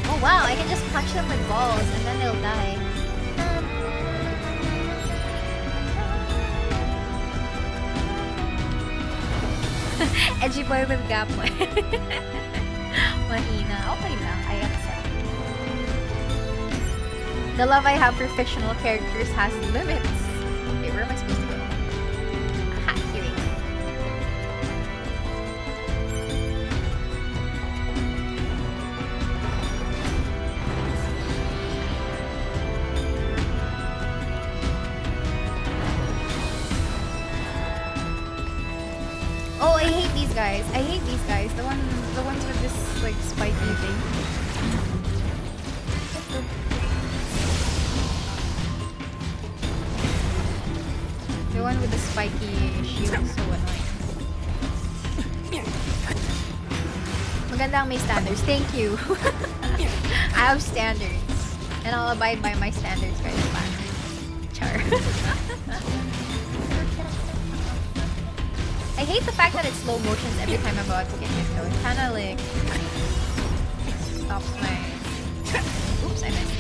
Oh wow, I can just punch them with balls and then they'll die. Edgy boy with gap. Mahina. Okay lang, I accept. The love I have for fictional characters has limits. Okay, where am I supposed to go? Aha, here we go. Oh, I hate these guys. I hate these guys. The ones with this like spiky thing. The one with the spiky shield is so annoying. Maganda ang may standards. Thank you. I have standards. And I'll abide by my standards right back. Char. I hate the fact that it's slow motions every time I'm about to get hit though. It kinda like stops my... Oops, I missed.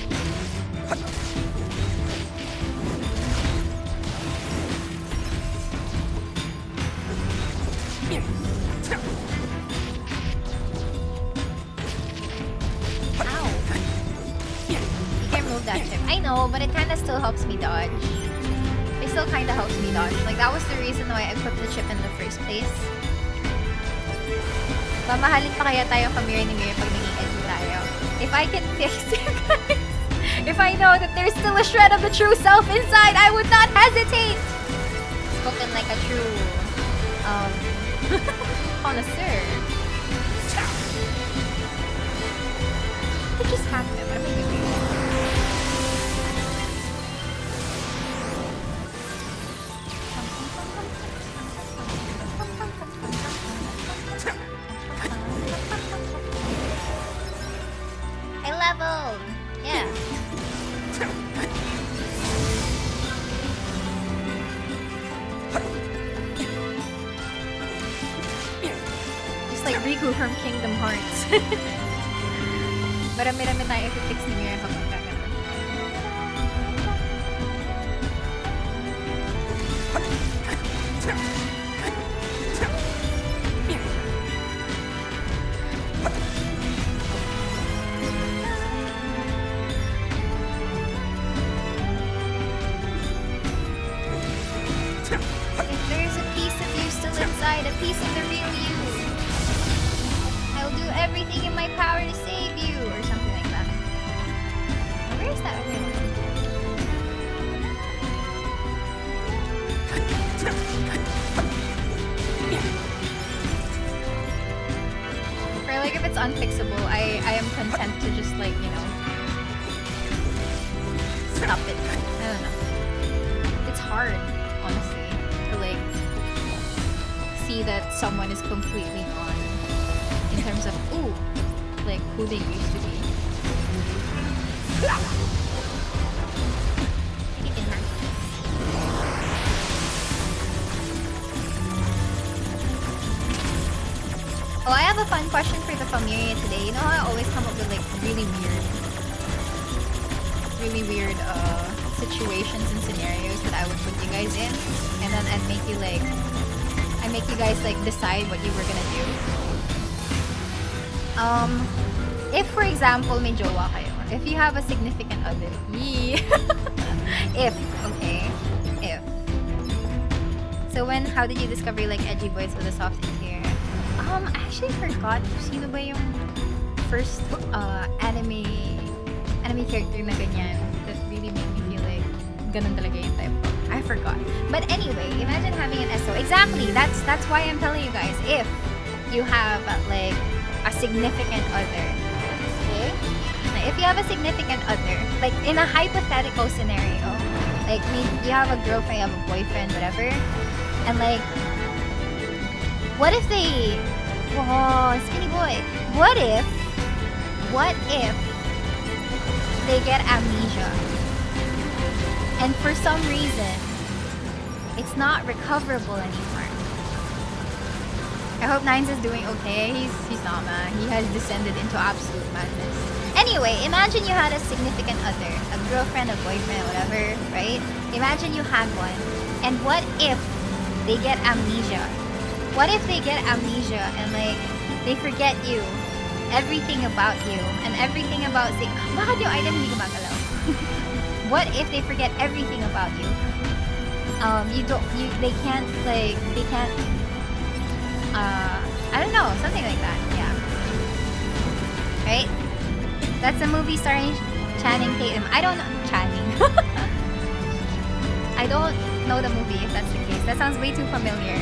Ow. You can't move that chip. I know, but it kinda still helps me dodge. It still kinda helps me dodge. Like, that was the reason why I equipped the chip in the first place. Mamahalin pa kaya tayong Miria ni Miria pag naging edgy tayo. If I can fix you guys, if I know that there's still a shred of the true self inside, I would not hesitate! Spoken like a true, connoisseur. What just happened? What am I doing? I leveled! Yeah. Just like Riku from Kingdom Hearts. Marami-rami tayo i-fix ni Miria pag magkaganon. If there's a piece of you still inside, a piece of the real you, I will do everything in my power to save you, or something like that. Now, where is that other one? Or like if it's unfixable, I am content to just like, you know, stop it. I don't know. It's hard, honestly, to like see that someone is completely gone in terms of like who they used to be. You can handle Oh, I have a fun question for the Miria today. You know how I always come up with like really weird situations and scenarios that I would put you guys in, and then I'd make you like, I make you guys like decide what you were gonna do. If for example may jowa kayo, if you have a significant other, if so how did you discover like edgy boys with a soft interior? I actually forgot sino ba yung first anime character na ganyan that really made me feel like ganun talaga yung type ko. I forgot. But anyway, imagine having an SO. Exactly. That's why I'm telling you guys, if you have like a significant other, okay? If you have a significant other, like in a hypothetical scenario, like you have a girlfriend, you have a boyfriend, whatever, and like, what if they, whoa, skinny boy, what if they get amnesia, and for some reason, it's not recoverable anymore? I hope Nines is doing okay. He's not, man. He has descended into absolute madness. Anyway, imagine you had a significant other, a girlfriend, a boyfriend, whatever, right? Imagine you had one. And what if they get amnesia? What if they get amnesia and like, they forget you, everything about you, and everything about bakit yung item hindi gumagalaw? what if they forget everything about you? They can't, I don't know, something like that, yeah. Right? That's a movie starring Channing Tatum. I don't know, Channing. I don't know the movie, if that's the case. That sounds way too familiar.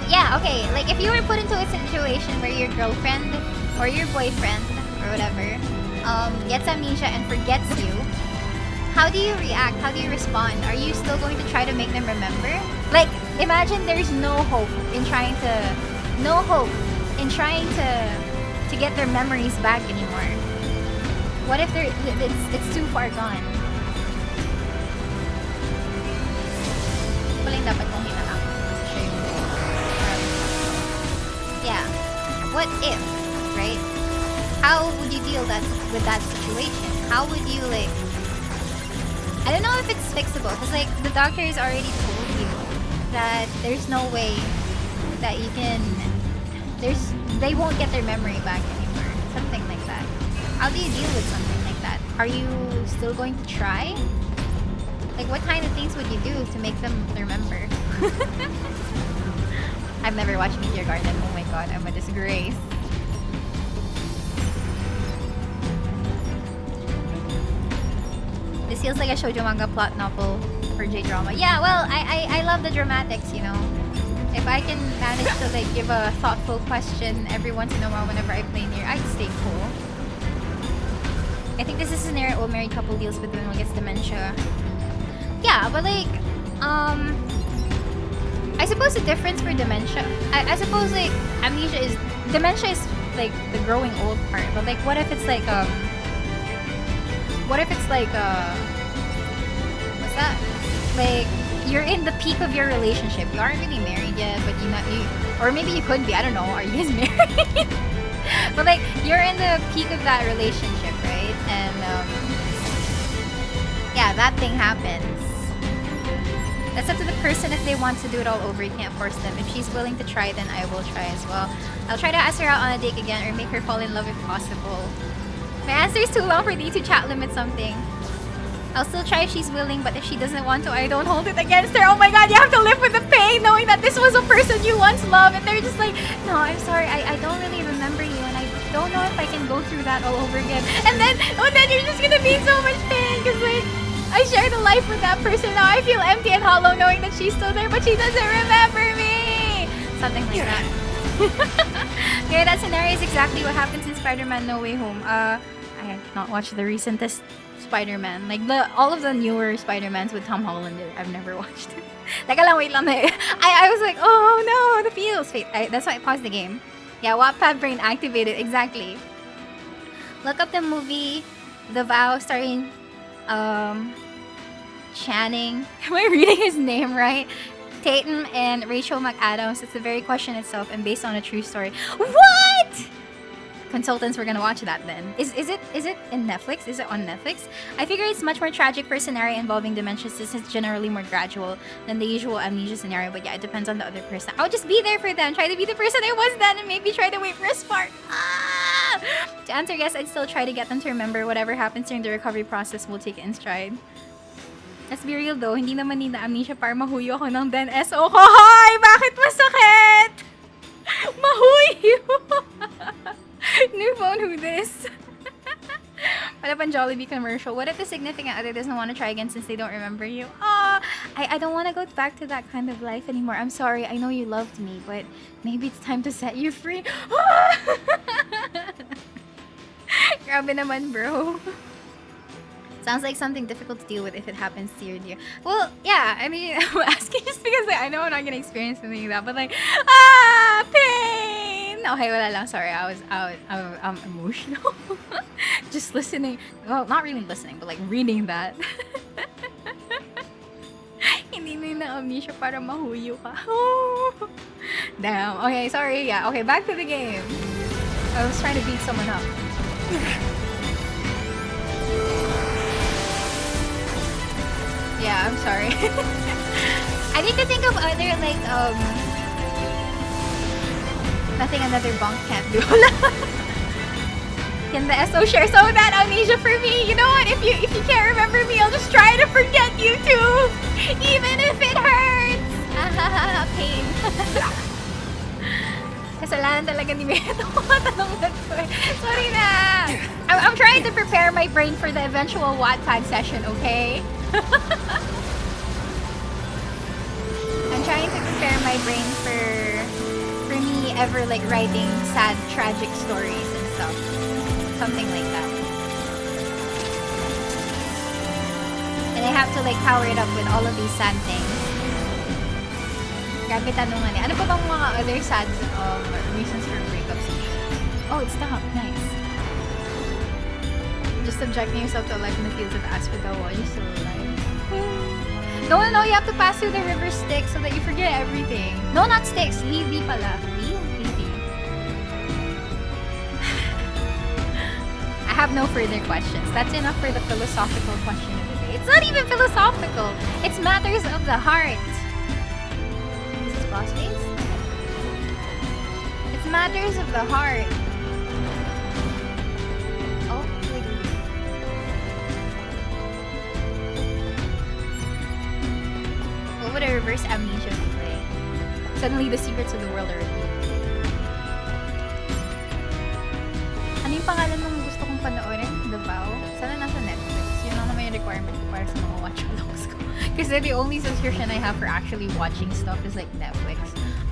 Yeah, okay, like if you were put into a situation where your girlfriend or your boyfriend or whatever gets amnesia and forgets you, how do you react? How do you respond? Are you still going to try to make them remember? Like, imagine there's no hope in trying to get their memories back anymore. What if it's too far gone? Wala yung dapat kong hinanap. Yeah. What if, right? How would you deal with that situation? How would you, like... I don't know if it's fixable, because, like, the doctors already told you that there's no way that you can... They won't get their memory back anymore. Something like that. How do you deal with something like that? Are you still going to try? Like, what kind of things would you do to make them remember? I've never watched Meteor Garden. Oh my god, I'm a disgrace. This feels like a shoujo manga plot novel for J-drama. Yeah, well, I love the dramatics, you know. If I can manage to, like, give a thoughtful question every once in a while whenever I play NIER, I'd stay cool. I think this is a scenario a married couple deals with when one gets dementia. Yeah, but, like, I suppose the difference for dementia, I suppose, like, dementia is, like, the growing old part, but, like, what if it's, like, what's that? Like, you're in the peak of your relationship. You aren't really married yet, but or maybe you could be, I don't know, are you guys married? But, like, you're in the peak of that relationship, right? And, yeah, that thing happens. That's up to the person if they want to do it all over. You can't force them. If she's willing to try, then I will try as well. I'll try to ask her out on a date again or make her fall in love if possible. My answer is too long for thee to chat limit something. I'll still try if she's willing, but if she doesn't want to, I don't hold it against her. Oh my god, you have to live with the pain knowing that this was a person you once loved and they're just like, no, I'm sorry, I don't really remember you and I don't know if I can go through that all over again. And then you're just gonna be in so much pain because, like, I shared a life with that person. Now I feel empty and hollow knowing that she's still there, but she doesn't remember me. Something like that. Okay, that scenario is exactly what happens in Spider-Man No Way Home. I have not watched the recentest Spider-Man. Like, all of the newer Spider-Mans with Tom Holland, I've never watched it. Teka lang, wait lang. I was like, oh no, the feels. Wait, that's why I paused the game. Yeah, Wattpad brain activated, exactly. Look up the movie The Vow starring Channing. Am I reading his name right? Tatum and Rachel McAdams. It's the very question itself and based on a true story. What? Consultants, we're gonna watch that then. Is it in Netflix? Is it on Netflix? I figure it's much more tragic for a scenario involving dementia since it's generally more gradual than the usual amnesia scenario, but yeah, it depends on the other person. I'll just be there for them, try to be the person I was then, and maybe try to wait for a spark. Ah! To answer yes, I'd still try to get them to remember whatever happens during the recovery process. We'll take it in stride. Let's be real though, hindi naman need na amnesia para mahuyo ako ng Den SO ko. Hoy! Bakit masakit? Mahuyo! New phone, who this? What up, Jollibee commercial? What if the significant other doesn't want to try again since they don't remember you? I don't want to go back to that kind of life anymore. I'm sorry, I know you loved me, but maybe it's time to set you free. Grabe naman, bro. Sounds like something difficult to deal with if it happens to your dear. Well, yeah, I mean, I'm asking just because I know I'm not gonna experience something like that, but like, pain! Okay, wala lang, sorry, I'm emotional. Just listening, well, not really listening, but like reading that. Hindi na amnesia para mahuyo ka. Damn, okay, sorry, yeah, okay, back to the game. I was trying to beat someone up. Yeah, I'm sorry. I need to think of other, like, nothing another bunk can't do. Can the SO share some of that amnesia for me? You know what? If you can't remember me, I'll just try to forget you too, even if it hurts. Pain. Kasalanan talaga ni Miria itong mga tanongan ko eh. Sorry na. I'm trying to prepare my brain for the eventual Wattpad session, okay? I'm trying to prepare my brain for me ever like writing sad, tragic stories and stuff. Something like that. And I have to like power it up with all of these sad things. Grabe tanungan eh. Ano pa bang mga other sad reasons for breakups? Oh, it stopped. Nice. Just subjecting yourself to a life in the fields of asphodel while you're still alive. No, you have to pass through the river Styx so that you forget everything. No, not Styx. Levy pala. Levy. I have no further questions. That's enough for the philosophical question of the day. It's not even philosophical. It's matters of the heart. Boss face? It's matters of the heart. Oh, wait. What would a reverse amnesia be like? Suddenly the secrets of the world are revealed. Ano yung pangalan ng gusto kong panoorin? The Vow? Sana nasa Netflix. Yun lang naman yung requirement ko para sa mga watch-alongs ko. Because the only subscription I have for actually watching stuff is like Netflix.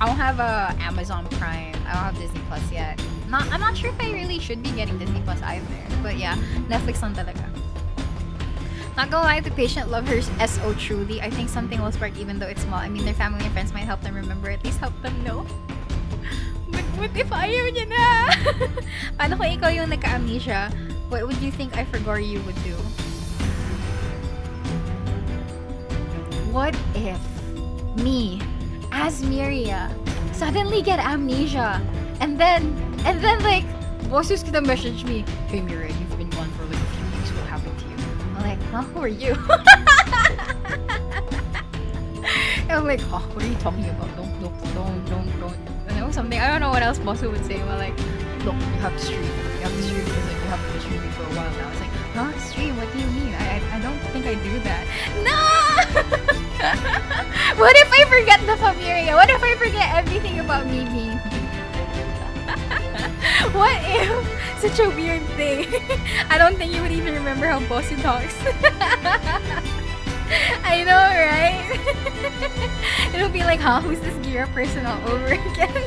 I don't have Amazon Prime. I don't have Disney Plus yet. I'm not sure if I really should be getting Disney Plus either. But yeah, Netflix lang talaga. Not gonna lie, the patient love her SO truly. I think something will spark even though it's small. I mean, their family and friends might help them remember, at least help them know. But what if ayaw niya na? Paano kung ikaw yung nagka-amnesia? What would you think I forgot you would do? What if me, as Miria, suddenly get amnesia and then like bosses gonna message me, "Hey Miria, you've been gone for like a few weeks. What happened to you?" I'm like, "Huh? Who are you?" And I'm like, "Huh? What are you talking about? Don't. You know, something. I don't know what else boss would say. But like, look, you have to stream. You have to stream because like, you haven't been streaming for a while now." It's like, "Huh? Stream? What do you mean? I don't think I do that." No. What if I forget the familiar? What if I forget everything about me being What if? Such a weird thing. I don't think you would even remember how Bossy talks. I know, right? It'll be like, huh? Who's this Gira person all over again?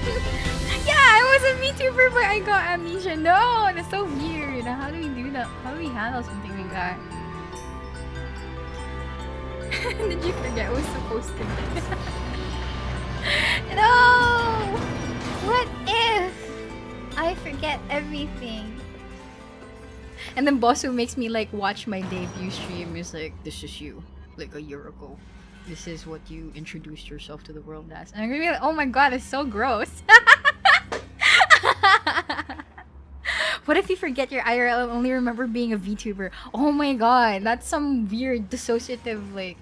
Yeah, I was a VTuber, but I got amnesia. No, that's so weird. How do we do that? How do we handle something like that? Did you forget what was supposed to be? No! What if I forget everything? And then Bosu makes me like watch my debut stream. He's like, "This is you, like a year ago. This is what you introduced yourself to the world as." And I'm gonna be like, "Oh my god, it's so gross." What if you forget your IRL and only remember being a VTuber? Oh my god, that's some weird dissociative, like,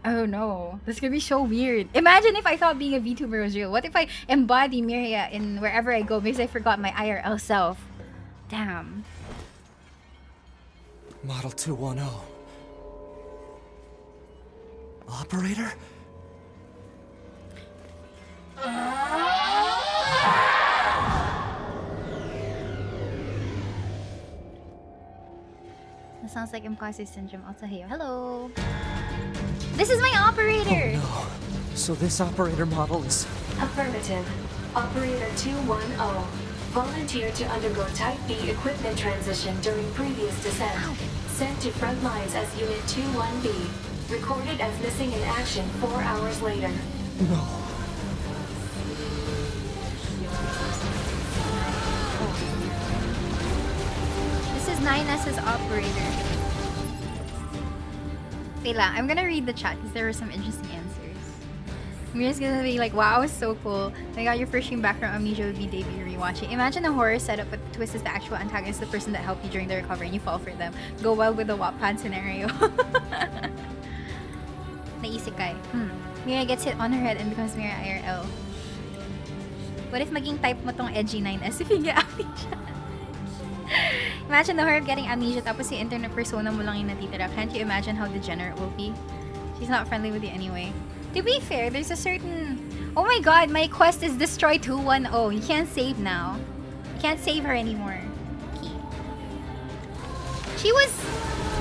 I don't know. That's gonna be so weird. Imagine if I thought being a VTuber was real. What if I embody Miria in wherever I go because I forgot my IRL self? Damn. Model 210. Operator? That sounds like imposter syndrome. Also, hey, hello. This is my operator. Oh no. So this operator model is... Affirmative. Operator 210. Volunteered to undergo Type B equipment transition during previous descent. Sent to front lines as Unit 21B. Recorded as missing in action 4 hours later. No. This is 9S's operator. Wait lang, I'm gonna read the chat because there were some interesting answers. Miria's gonna be like, wow, it's so cool. I got your first stream background amnesia would be debut rewatching. Imagine a horror setup, but the twist is the actual antagonist, the person that helped you during the recovery, and you fall for them. Go well with the Wattpad scenario. Naisikay. Miria gets hit on her head and becomes Miria IRL. What if maging type mo tong edgy 9S if you get amnesia? Imagine the horror of getting amnesia tapos si internet persona mo lang yung natitira. Can't you imagine how degenerate will be? She's not friendly with you anyway. To be fair, there's a certain... Oh my god, my quest is destroy 210. You can't save now. You can't save her anymore. Okay. She was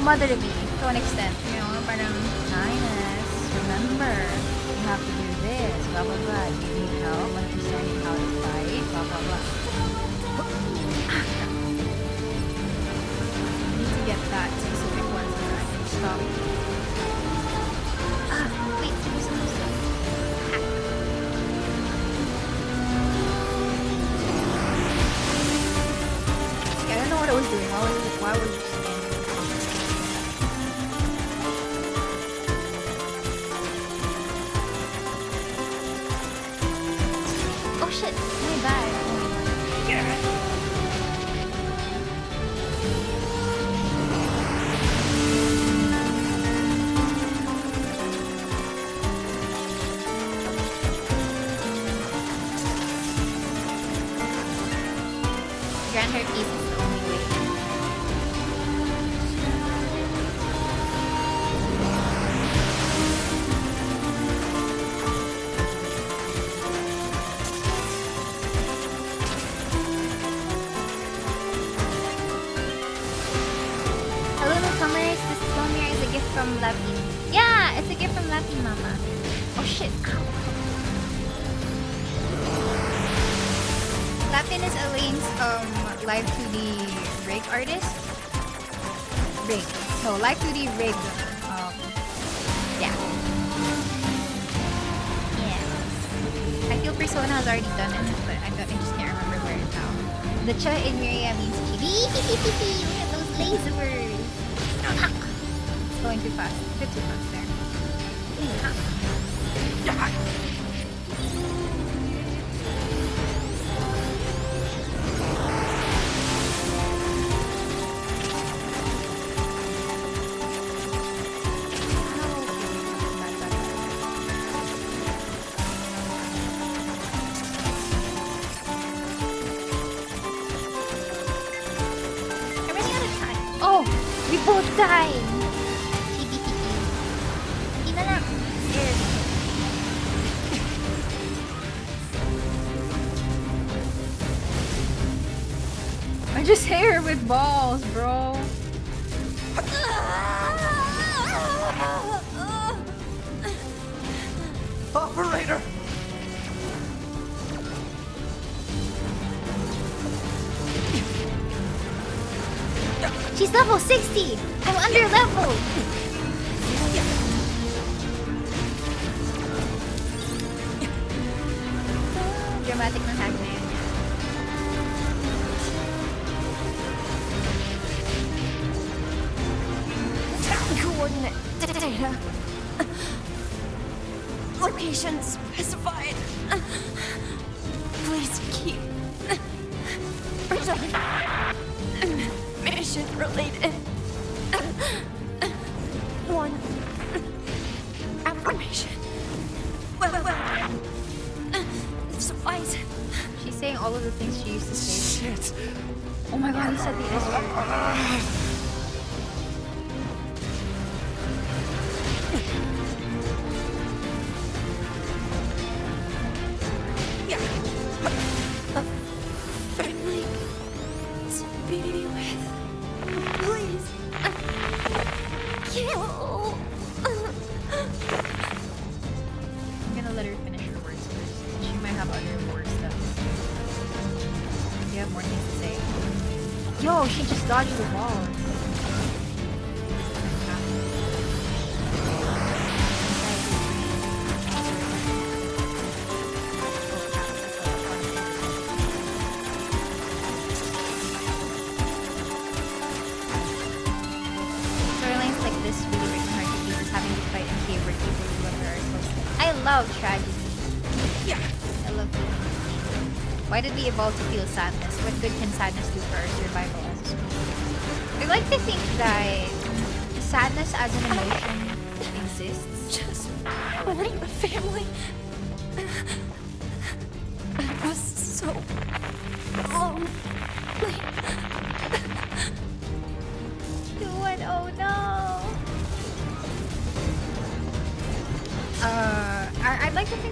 mother to me to an extent. You know, parang, Linus, remember, you have to do this, blah blah blah. You need help understanding how to fight, blah blah blah. I need to get that specific one so that I can stop. Wait, I'm supposed to hack. Yeah, I don't know what I was doing. Why was you standing? Oh shit, my bad. Grant her peace is the only way. Hello, newcomers. This stone here is a gift from Lappy. Yeah, it's a gift from Lappy Mama. Oh shit. Ow. Lapin is Elaine's live 2D rig artist. Rig. No, live 2D rig. Yeah. Yeah. I feel Persona has already done it, but I just can't remember where it's now. The cha in Miria means chibi. Look at those lasers. It's going too fast. A bit too fast there. I'm running out of time. Oh, we both died. Ina na. There. I just hit her with balls, bro. Operator! She's level 60. I'm under level. Dramatic na hack na yun. Coordinate data. Location specified. Please keep. Mission related. One. Affirmation. Well. Supplies. She's saying all of the things she used to say. Shit! Oh my god, he said the S word. Friendly to be with. Please. Kill. I'm gonna let her finish her words first. She might have other more stuff. Do you have more things to say? Yo, she just dodged the wall. Storylines like this really break my heart to pieces, having to fight and favor people who love her are so sad. I love tragedy. I love feeling. Why did we evolve to feel sadness? What good can sadness do for our survival as a species? I like to think that sadness as an emotion exists. Just wanting a family. I was so lonely.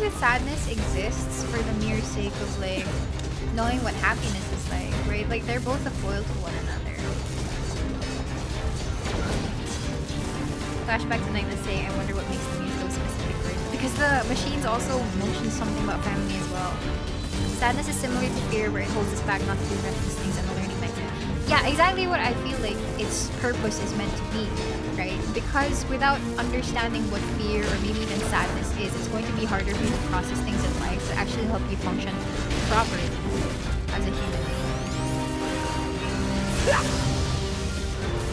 that sadness exists for the mere sake of like knowing what happiness is like, right? Like they're both a foil to one another. Flashback to Night's Say, I wonder what makes them use those specific words. Because the machines also mention something about family as well. Sadness is similar to fear, where it holds us back not to do reckless things and the learning mindset. Yeah, exactly what I feel like its purpose is meant to be, right? Because without understanding what fear or maybe even sadness is, it's going to be harder for you to process things in life to actually help you function properly as a human being.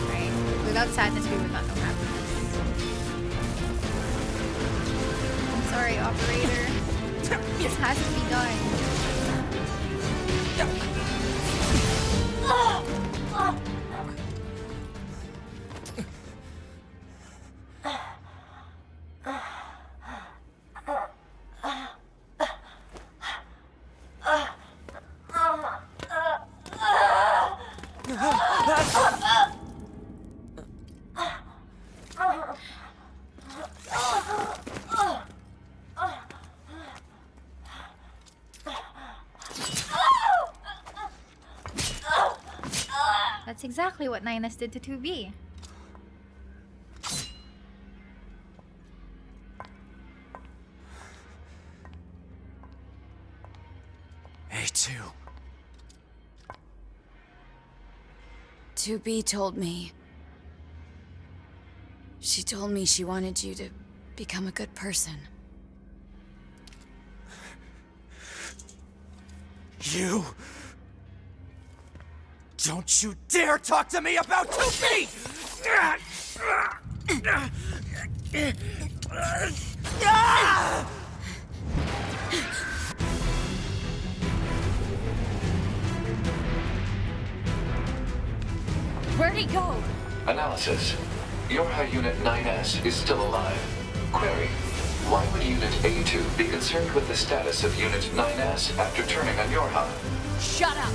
Right? Without sadness, we would not know happiness. I'm sorry, operator. This has to be done. That's exactly what Ninus did to 2B. A2. 2B told me. She told me she wanted you to become a good person. You... Don't you dare talk to me about 2B! Where'd he go? Analysis. Your high unit 9S is still alive. Query. Why would Unit A2 be concerned with the status of Unit 9S after turning on your hub? Shut up!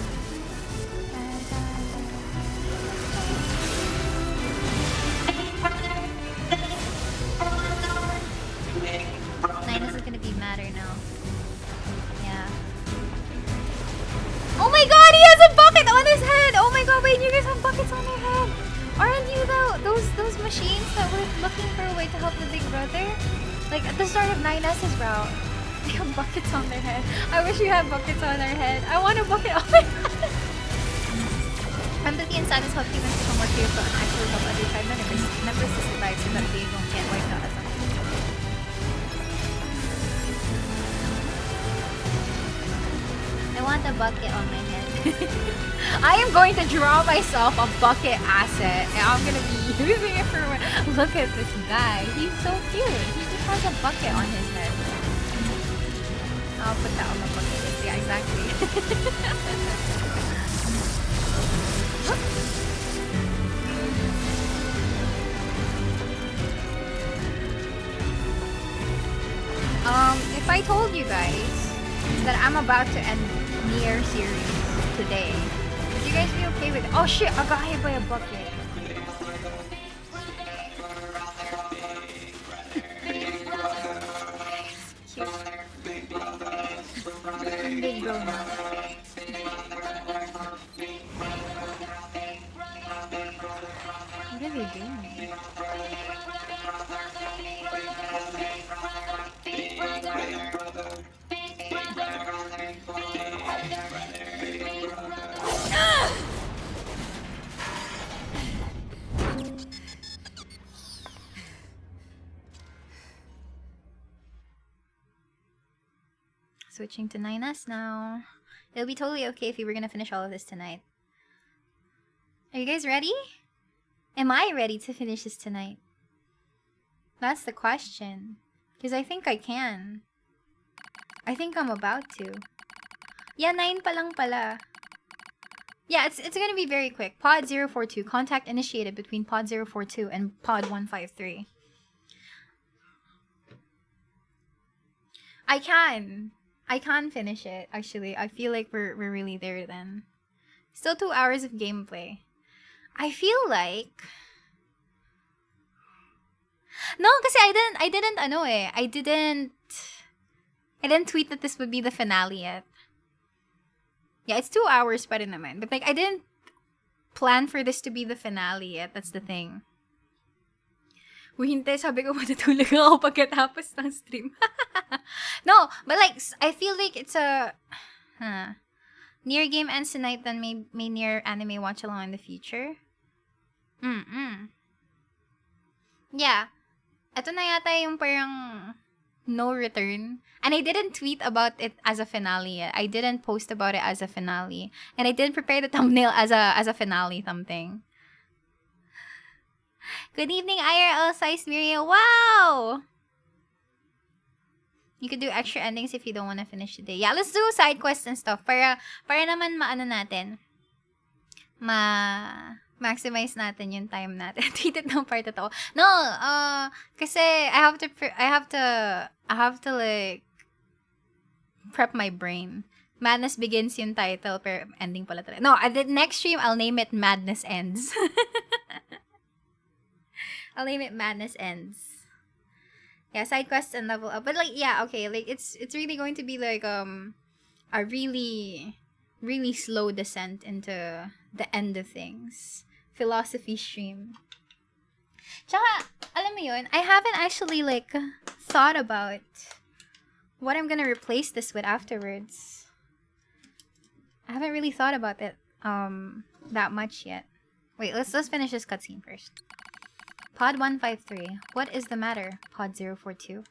Ninus is gonna be madder now. Yeah. Oh my god, he has a bucket on his head! Oh my god, wait, you guys have buckets on their head! Aren't you those machines that were looking for a way to help the big brother? Like at the start of 9S's route, they have buckets on their head. I wish we had buckets on our head. I want a bucket on my head. Empathy and sadness help humans become more careful and actually help other tribe members to survive so that they don't get wiped out as a I want a bucket on my head. I am going to draw myself a bucket asset and I'm gonna be using it for look at this guy. He's so cute. He just has a bucket on his head. I'll put that on the bucket list. Yeah, exactly. If I told you guys that I'm about to end NIER series today, would you guys be okay with it? Oh shit, I got hit by a bucket. Cute. I'm big bro now. What are they doing? Switching to 9S now. It'll be totally okay if we were gonna finish all of this tonight. Are you guys ready? Am I ready to finish this tonight? That's the question. Because I think I can. I think I'm about to. Yeah, 9 pa lang pala. Yeah, it's gonna be very quick. Pod 042. Contact initiated between Pod 042 and Pod 153. I can finish it, actually. I feel like we're really there then. Still 2 hours of gameplay. I feel like... No, kasi I didn't I didn't tweet that this would be the finale yet. Yeah, it's 2 hours pa rin naman. But like, I didn't plan for this to be the finale yet. That's the thing. Hintay, sabi ko matutulog ako pagkatapos ng stream. No, but like, I feel like it's a... NIER game ends tonight, then may NIER anime watch along in the future. Yeah. Ito na yata yung parang no return. And I didn't tweet about it as a finale yet. I didn't post about it as a finale. And I didn't prepare the thumbnail as a finale something. Good evening, IRL size Miria. Wow! You could do extra endings if you don't want to finish today. Yeah, let's do side quests and stuff. Para naman maano natin. Maximize natin yung time natin. Tweeted ng part ito. No, kasi I have to like prep my brain. Madness Begins yung title, pero ending pala talaga. No, at the next stream, I'll name it Madness Ends. I'll name it Madness Ends. Yeah, side quests and level up. But like, yeah, okay, like it's really going to be like a really, really slow descent into the end of things. Philosophy stream. Tsaka, alam mo yun, I haven't actually like thought about what I'm gonna replace this with afterwards. I haven't really thought about it that much yet. Wait, let's finish this cutscene first. Pod 153. What is the matter? Pod 042.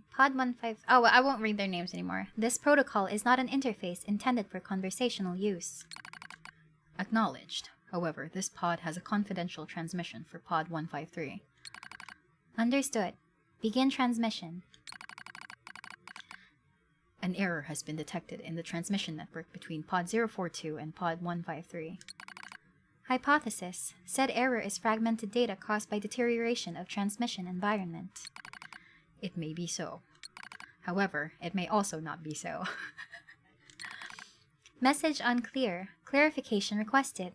Pod 153. Oh, well, I won't read their names anymore. This protocol is not an interface intended for conversational use. Acknowledged. However, this pod has a confidential transmission for Pod 153. Understood. Begin transmission. An error has been detected in the transmission network between Pod 042 and Pod 153. Hypothesis. Said error is fragmented data caused by deterioration of transmission environment. It may be so. However, it may also not be so. Message unclear. Clarification requested.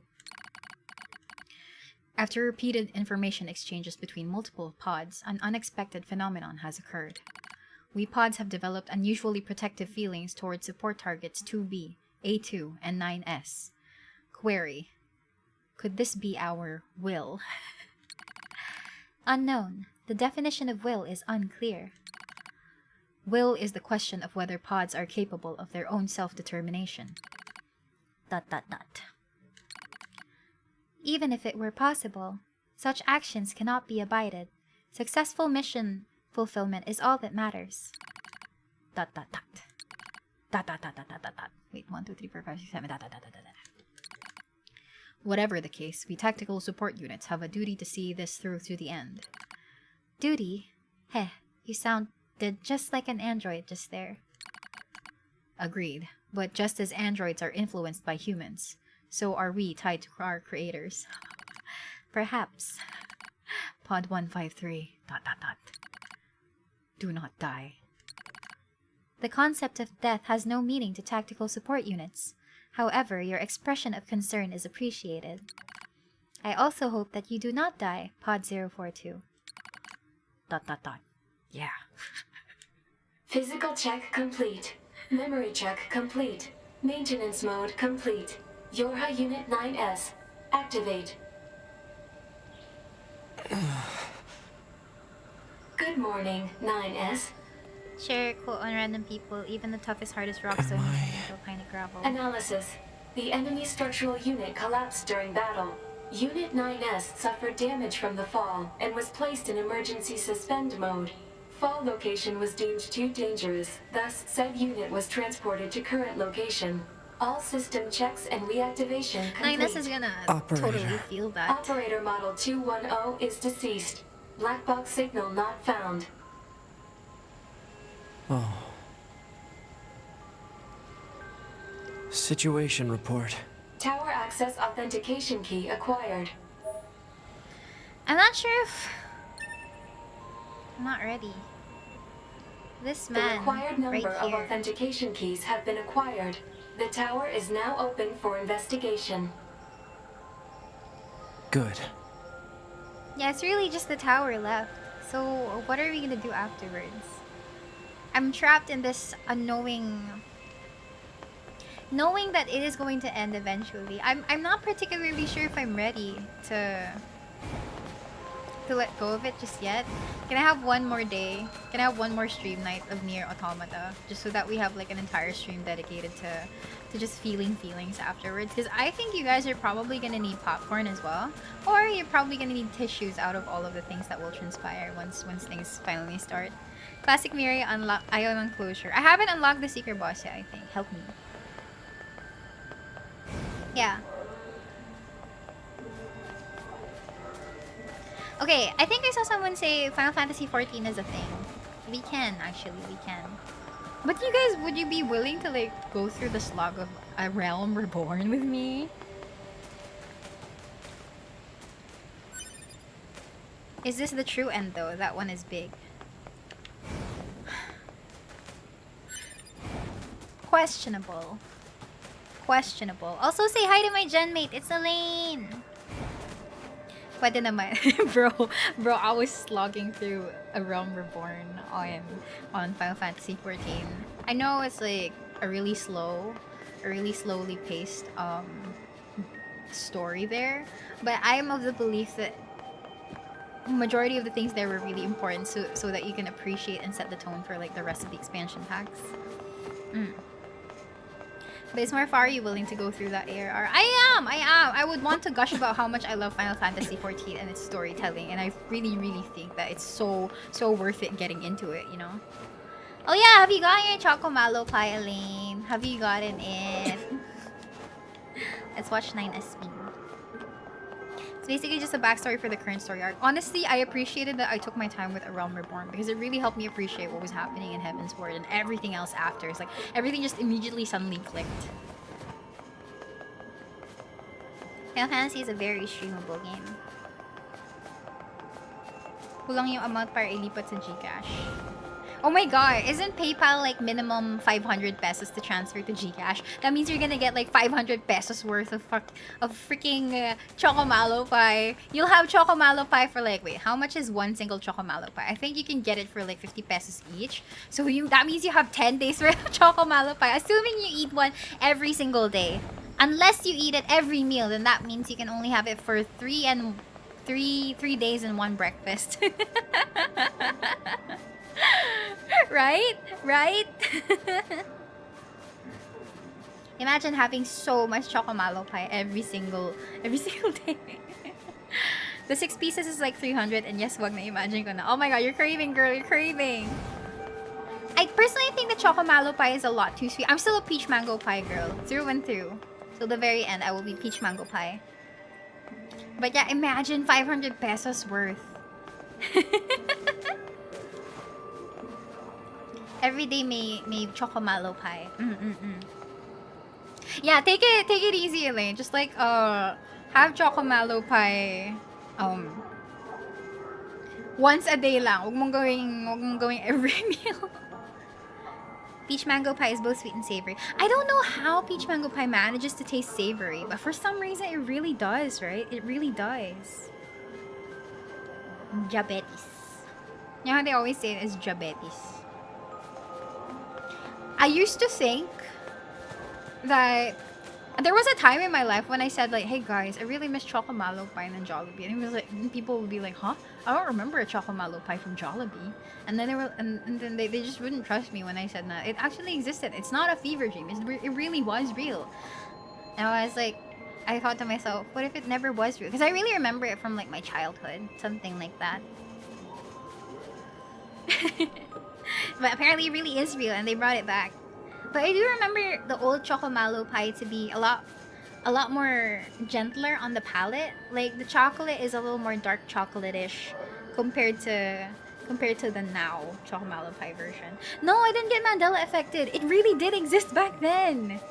After repeated information exchanges between multiple pods, an unexpected phenomenon has occurred. We pods have developed unusually protective feelings towards support targets 2B, A2, and 9S. Query. Could this be our will? Unknown. The definition of will is unclear. Will is the question of whether pods are capable of their own self-determination. ... Even if it were possible, such actions cannot be abided. Successful mission fulfillment is all that matters. ... Wait, 1, 2, 3, 4, 5, 6, 7, ... Whatever the case, we tactical support units have a duty to see this through to the end. Duty? Heh, you sounded just like an android just there. Agreed, but just as androids are influenced by humans, so are we tied to our creators. Perhaps. Pod 153... ... Do not die. The concept of death has no meaning to tactical support units. However, your expression of concern is appreciated. I also hope that you do not die, Pod 042. ... Yeah. Physical check complete. Memory check complete. Maintenance mode complete. Yorha Unit 9S. Activate. Good morning, 9S. Share quote on random people, even the toughest, hardest rock stone is a kind of gravel. Analysis. The enemy structural unit collapsed during battle. Unit 9S suffered damage from the fall and was placed in emergency suspend mode. Fall location was deemed too dangerous, thus said unit was transported to current location. All system checks and reactivation complete. This is gonna totally feel that. Operator model 210 is deceased. Black box signal not found. Oh. Situation report. Tower access authentication key acquired. I'm not sure if... I'm not ready. This man, the required number right of here. authentication keys have been acquired. The tower is now open for investigation. Good. Yeah, it's really just the tower left. So, what are we gonna do afterwards? I'm trapped in this unknowing, knowing that it is going to end eventually. I'm not particularly sure if I'm ready to let go of it just yet. Can I have one more day? Can I have one more stream night of NIER Automata? Just so that we have like an entire stream dedicated to just feeling feelings afterwards. Because I think you guys are probably gonna need popcorn as well. Or you're probably gonna need tissues out of all of the things that will transpire once things finally start. Classic Miria unlock Ion Enclosure. I haven't unlocked the secret boss yet, I think. Help me. Yeah. Okay, I think I saw someone say Final Fantasy 14 is a thing. We can, actually, we can. But you guys, would you be willing to like go through the slog of A Realm Reborn with me? Is this the true end though? That one is big. Questionable. Questionable. Also say hi to my genmate. It's ELAINE. Pwede naman. bro, I was slogging through A Realm Reborn on Final Fantasy 14. I know it's like a really slowly paced story there, but I am of the belief that majority of the things there were really important so that you can appreciate and set the tone for like the rest of the expansion packs. But it's more far, are you willing to go through that ARR? I am! I would want to gush about how much I love Final Fantasy 14 and its storytelling, and I really think that it's so worth it getting into it, you know? Oh yeah, have you gotten your Chocomalo pie, ELAINE? Have you gotten it? Let's watch 9SB. It's basically just a backstory for the current story arc. Honestly, I appreciated that I took my time with A Realm Reborn because it really helped me appreciate what was happening in Heaven's Ward and everything else after. It's like everything just immediately suddenly clicked. Final Fantasy is a very streamable game. Kulang yung amount para ilipat sa Gcash. Oh my god, isn't PayPal like minimum 500 pesos to transfer to Gcash? That means you're gonna get like 500 pesos worth of freaking Chocomalo pie. You'll have Chocomalo pie for like, wait, how much is one single Chocomalo pie? I think you can get it for like 50 pesos each. So that means you have 10 days worth of Chocomalo pie, assuming you eat one every single day. Unless you eat it every meal, then that means you can only have it for 3 days and 1 breakfast. Right? Imagine having so much Chocomalo pie every single day. The 6 pieces is like 300, and yes, wag na imagine ko na. Oh my god, you're craving, girl, you're craving. I personally think the Chocomalo pie is a lot too sweet. I'm still a peach mango pie girl, through and through. Till the very end, I will be peach mango pie. But yeah, imagine 500 pesos worth. Every day may Chocomalo pie. Yeah, take it easy, ELAINE. Just like have Chocomalo pie once a day lang. Huwag mong going every meal. Peach mango pie is both sweet and savory. I don't know how peach mango pie manages to taste savory, but for some reason it really does, right? It really does. Diabetes. You know how they always say it is diabetes. I used to think that there was a time in my life when I said like, hey guys, I really miss Chocomalo pie and Jollibee. And it was like, people would be like, huh? I don't remember a Chocomalo pie from Jollibee. And then they just wouldn't trust me when I said that. It actually existed. It's not a fever dream. It really was real. And I was like, I thought to myself, what if it never was real? Because I really remember it from like my childhood. Something like that. But apparently it really is real and they brought it back. But I do remember the old Chocomalo pie to be a lot more gentler on the palate. Like the chocolate is a little more dark chocolate-ish compared to the now Chocomalo pie version. No, I didn't get Mandela affected. It really did exist back then.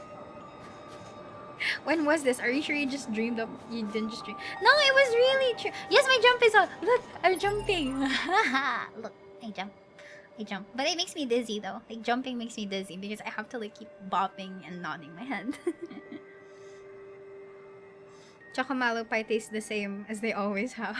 When was this? Are you sure you just dreamed up? You didn't just dream? No, it was really true. Yes, my jump is on. Look, I'm jumping. Look, I jump. But it makes me dizzy though. Like jumping makes me dizzy because I have to like keep bopping and nodding my head. Chocomalo pie tastes the same as they always have.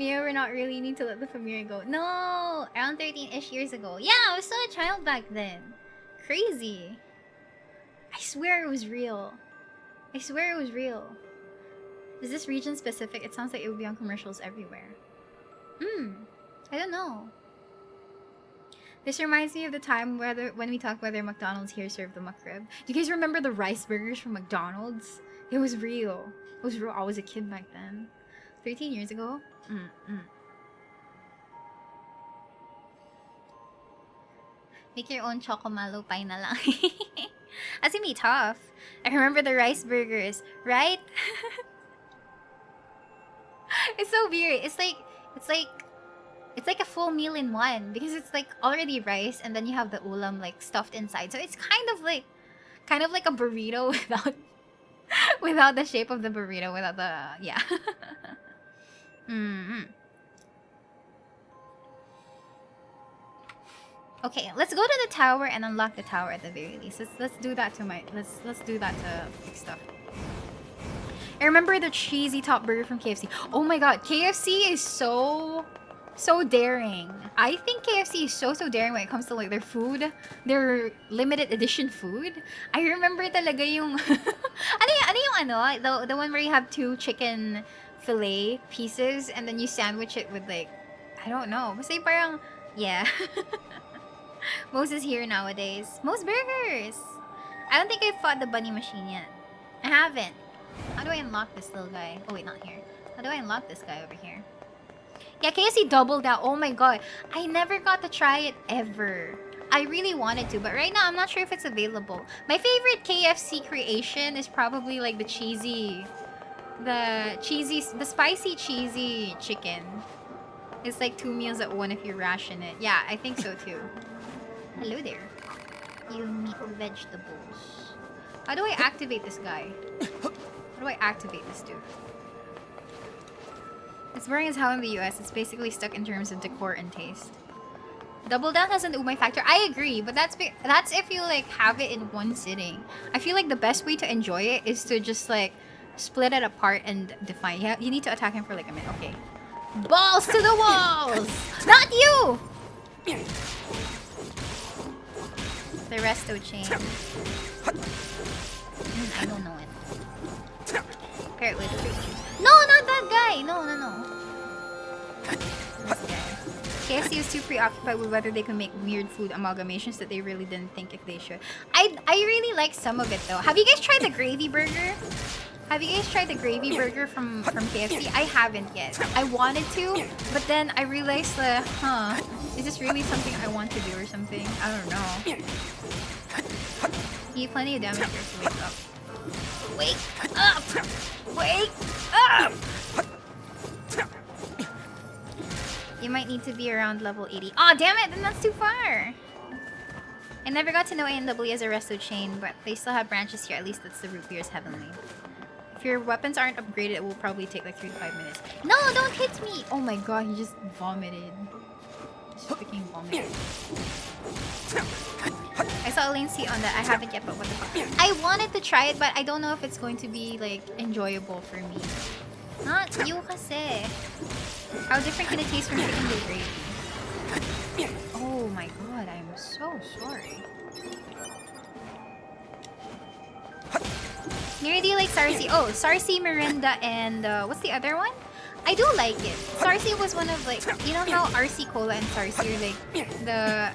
Mia, we're not really need to let the familiar go. No! Around 13-ish years ago. Yeah, I was still a child back then. Crazy. I swear it was real. I swear it was real. Is this region specific? It sounds like it would be on commercials everywhere. I don't know. This reminds me of the time when we talked whether McDonald's here served the McRib. Do you guys remember the rice burgers from McDonald's? It was real. It was real. I was a kid back then. 13 years ago? Make your own chocomalo pie na lang. That's gonna be tough. I remember the rice burgers, right? It's so weird. It's like a full meal in one because it's like already rice and then you have the ulam like stuffed inside. So it's kind of like a burrito without the shape of the burrito, without the yeah. Okay, let's go to the tower and unlock the tower at the very least. Let's do that to let's do that to fix stuff. I remember the cheesy top burger from KFC. Oh my god, KFC is so daring. I think KFC is so daring when it comes to like their food, their limited edition food. I remember talaga yung the one where you have 2 chicken fillet pieces and then you sandwich it with like, I don't know. Basta yung parang, yeah. Most is here nowadays. Most burgers. I don't think I've fought the bunny machine yet. I haven't. How do I unlock this little guy? Oh wait, not here. How do I unlock this guy over here? Yeah, KFC doubled out. Oh my god. I never got to try it ever. I really wanted to, but right now I'm not sure if it's available. My favorite KFC creation is probably like the spicy cheesy chicken. It's like 2 meals at one if you ration it. Yeah, I think so too. Hello there. You meat vegetables. How do I activate this guy? How do I activate this dude? It's boring as hell in the US. It's basically stuck in terms of decor and taste. Double Down has an umay factor. I agree, but that's if you like have it in one sitting. I feel like the best way to enjoy it is to just like split it apart and define. You need to attack him for like a minute. Okay. Balls to the walls! Not you! The resto chain. I don't know it. Carrot with fruit juice. No, not that guy! No. This guy. KFC was too preoccupied with whether they could make weird food amalgamations that they really didn't think if they should. I really like some of it though. Have you guys tried the gravy burger? Have you guys tried the gravy burger from KFC? I haven't yet. I wanted to, but then I realized that, is this really something I want to do or something? I don't know. You eat plenty of damage first to wake up. Wake up! Wake up! You might need to be around level 80. Aw, damn it! Then that's too far! I never got to know A&W as a resto chain, but they still have branches here. At least that's the root beer's heavenly. If your weapons aren't upgraded, it will probably take like 3 to 5 minutes. No, don't hit me! Oh my god, he just vomited. Just freaking vomited. I saw ELAINE see on that. I haven't yet, but what the fuck. I wanted to try it, but I don't know if it's going to be like enjoyable for me. Not you kasi. How different can it taste from chicken with gravy? Oh my god, I'm so sorry. Miria, do you like Sarsi? Oh, Sarsi, Miranda, and what's the other one? I do like it. Sarsi was one of like, you know how RC Cola and Sarsi are like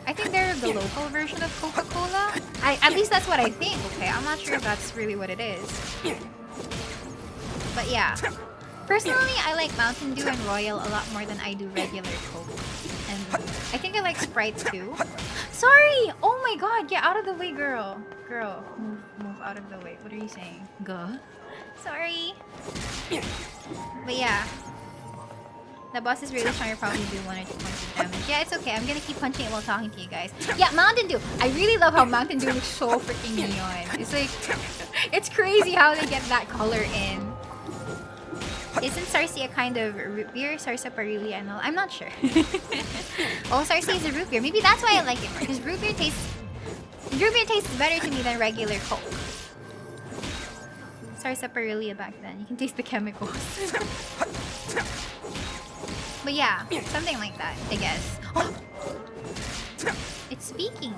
I think they're the local version of Coca-Cola? At least that's what I think, okay? I'm not sure if that's really what it is. But yeah. Personally, I like Mountain Dew and Royal a lot more than I do regular Coke. And I think I like Sprite too. Sorry! Oh my god, get out of the way, girl. Girl, move out of the way. What are you saying? Go. Sorry. But yeah. The boss is really strong. You'll probably do 1 or 2 points of damage. Yeah, it's okay. I'm gonna keep punching it while talking to you guys. Yeah, Mountain Dew. I really love how Mountain Dew looks so freaking neon. It's like, it's crazy how they get that color in. Isn't Sarsi a kind of root beer? Sarsaparilla and all? I'm not sure. Oh, Sarsi is a root beer. Maybe that's why I like it more. Because root beer tastes better to me than regular Coke. Sarsaparilla back then. You can taste the chemicals. But yeah, something like that, I guess. It's speaking.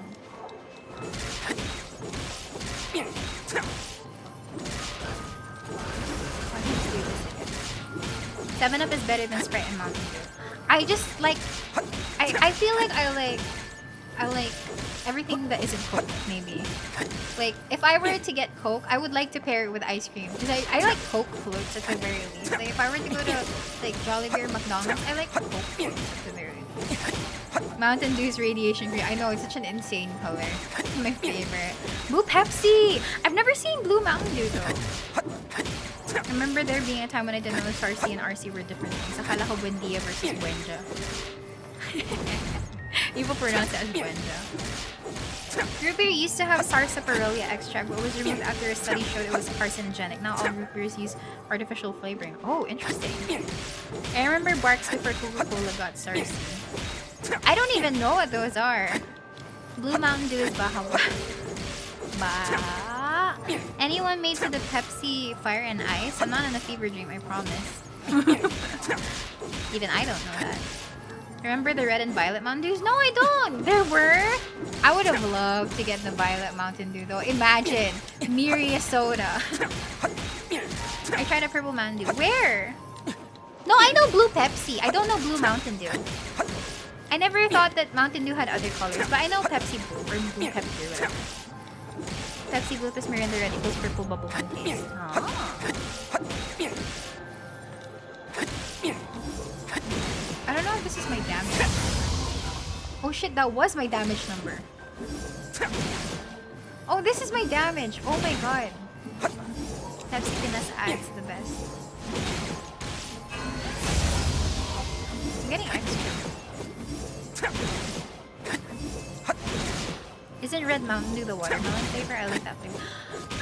Seven Up is better than Sprite and Mountain Dew. I just like, I feel like I like everything that isn't Coke, maybe. Like, if I were to get Coke, I would like to pair it with ice cream. Because I like Coke floats at the very least. Like, if I were to go to, like, Jollibee or McDonald's, I like Coke floats at the very least. Mountain Dew's radiation green. I know, it's such an insane color. It's my favorite. Blue Pepsi! I've never seen Blue Mountain Dew, though. I remember there being a time when I didn't know Sarsi and RC were different things. Akala ko Buendia versus Buendia. People pronounce it as Buendia. Root beer used to have sarsaparilla extract, but was removed after a study showed it was carcinogenic. Now all root beers use artificial flavoring. Oh, interesting. I remember Barks before Coca-Cola got Sarsi. I don't even know what those are. Blue Mountain Dew is Bahawa. Anyone made to the Pepsi Fire and Ice? I'm not in a fever dream, I promise. Even I don't know that. Remember the red and violet Mountain Dews? No, I don't! There were! I would have loved to get the violet Mountain Dew though. Imagine! Miria soda. I tried a purple Mountain Dew. Where? No, I know blue Pepsi. I don't know blue Mountain Dew. I never thought that Mountain Dew had other colors, but I know Pepsi Blue or Blue Pepsi or whatever. Pepsi Blue plus Mirinda Red equals purple bubble gum taste. I don't know if this is my damage. Oh shit, that was my damage number. Oh, this is my damage. Oh my god. Pepsi Pinas adds the best. I'm getting extra. Isn't Red Mountain Dew the watermelon flavor? I like that flavor.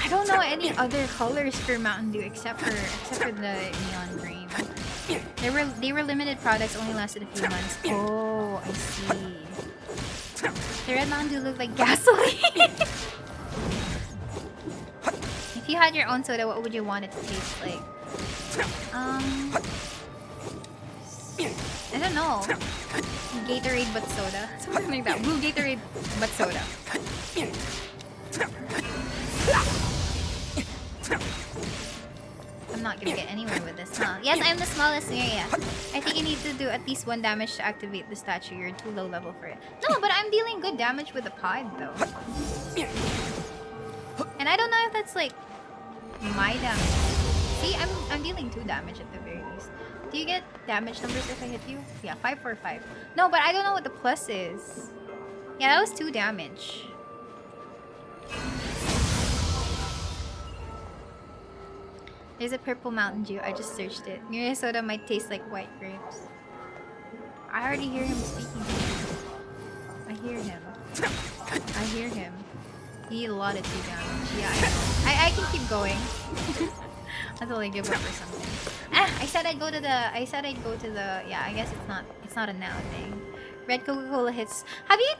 I don't know any other colors for Mountain Dew except for the neon green. They were limited products, only lasted a few months. Oh, I see. The Red Mountain Dew looked like gasoline. If you had your own soda, what would you want it to taste like? I don't know. Gatorade but soda. Something like that. Blue Gatorade but soda. I'm not gonna get anywhere with this, huh? Yes, I'm the smallest Miria. I think you need to do at least 1 damage to activate the statue. You're too low level for it. No, but I'm dealing good damage with the pod, though. And I don't know if that's, like, my damage. See, I'm dealing 2 damage at the very least. Do you get damage numbers if I hit you? Yeah, 5, 4, 5. No, but I don't know what the plus is. Yeah, that was 2 damage. There's a purple Mountain Dew. I just searched it. Miria soda might taste like white grapes. I already hear him speaking to me. I hear him. I hear him. You need a lot of 2 damage. Yeah, I know. I can keep going. Until I give up or something. I said I'd go to the yeah, I guess it's not a now thing. Red Coca-Cola hits. Have you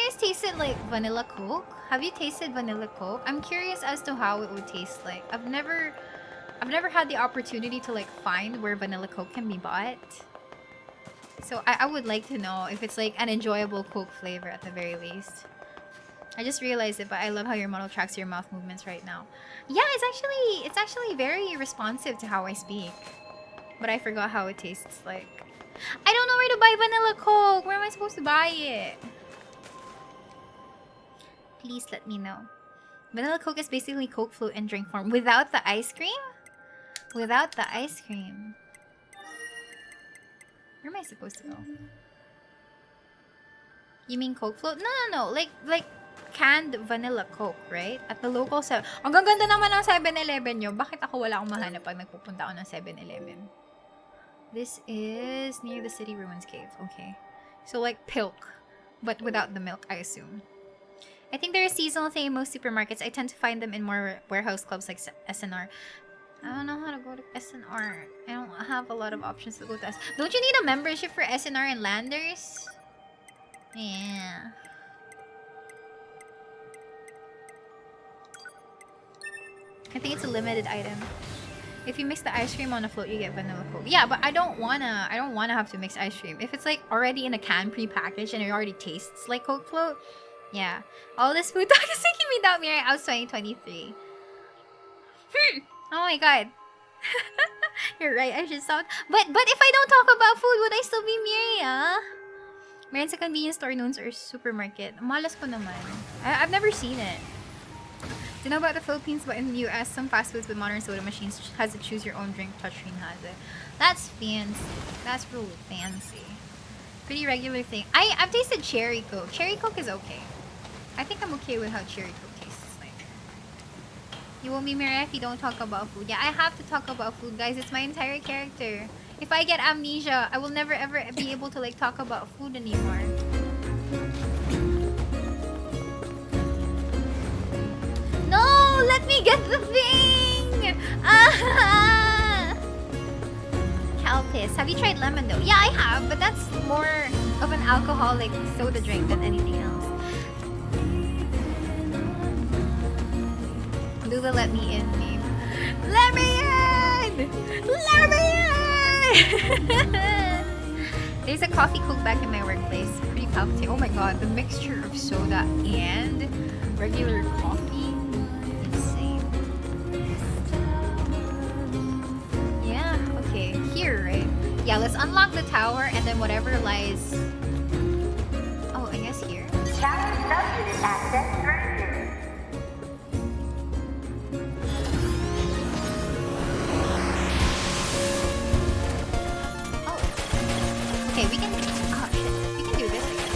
guys tasted like vanilla Coke? Have you tasted vanilla Coke? I'm curious as to how it would taste like. I've never had the opportunity to like find where vanilla Coke can be bought. So I would like to know if it's like an enjoyable Coke flavor at the very least. I just realized it, but I love how your model tracks your mouth movements right now. Yeah, it's actually very responsive to how I speak. But I forgot how it tastes like. I don't know where to buy vanilla Coke. Where am I supposed to buy it? Please let me know. Vanilla Coke is basically Coke float in drink form without the ice cream? Without the ice cream. Where am I supposed to go? You mean Coke float? No. Like canned vanilla Coke, right? At the local 7... Ang ganda naman ng 7-Eleven nyo. Bakit ako wala akong mahanap pag nagpupunta ako ng 7-Eleven? This is near the City Ruins Cave. Okay. So like Pilk, but without the milk, I assume. I think they're a seasonal thing in most supermarkets. I tend to find them in more warehouse clubs like SNR. I don't know how to go to SNR. I don't have a lot of options to go to SNR. Don't you need a membership for SNR and Landers? Yeah. I think it's a limited item. If you mix the ice cream on a float, you get vanilla Coke. Yeah, but I don't wanna have to mix ice cream. If it's like already in a can pre-packaged and it already tastes like Coke float, yeah. All this food talk is making me doubt Miria Out 2023. Oh my god. You're right, I should stop. But if I don't talk about food, would I still be Miria? Meron sa convenience store noons or supermarket. Malas ko naman. I've never seen it. Do you know about the Philippines, but in the US, some fast foods with modern soda machines has a choose your own drink touchscreen has it. That's fancy. That's really fancy. Pretty regular thing. I've tasted cherry Coke. Cherry Coke is okay. I think I'm okay with how cherry Coke tastes like. You won't be Miria if you don't talk about food. Yeah, I have to talk about food, guys. It's my entire character. If I get amnesia, I will never ever be able to like talk about food anymore. No, let me get the thing! Ah! Calpis. Have you tried lemon though? Yeah, I have, but that's more of an alcoholic soda drink than anything else. Lula let me in, babe. Let me in! Let me in! There's a coffee Coke back in my workplace. Pretty palpitating. Oh my god, the mixture of soda and regular coffee. Okay, here, right? Yeah, let's unlock the tower and then whatever lies... Oh, I guess here? Tower subunit access granted. Oh. Okay, we can... Oh, shit. We can do this, I guess.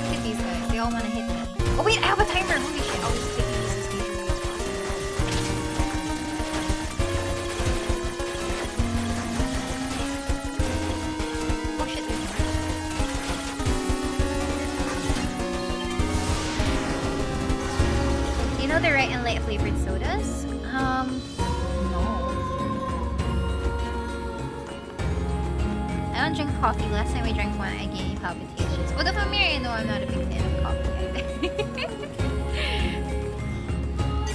Look at these guys. They all want to hit me. Oh, wait, I have a timer! Holy shit. I'll just take these as major. You know the right and light flavored sodas? No. I don't drink coffee. Last time I drank one, I gained palpitations. Well, the Miria, no, I'm not a big fan of coffee.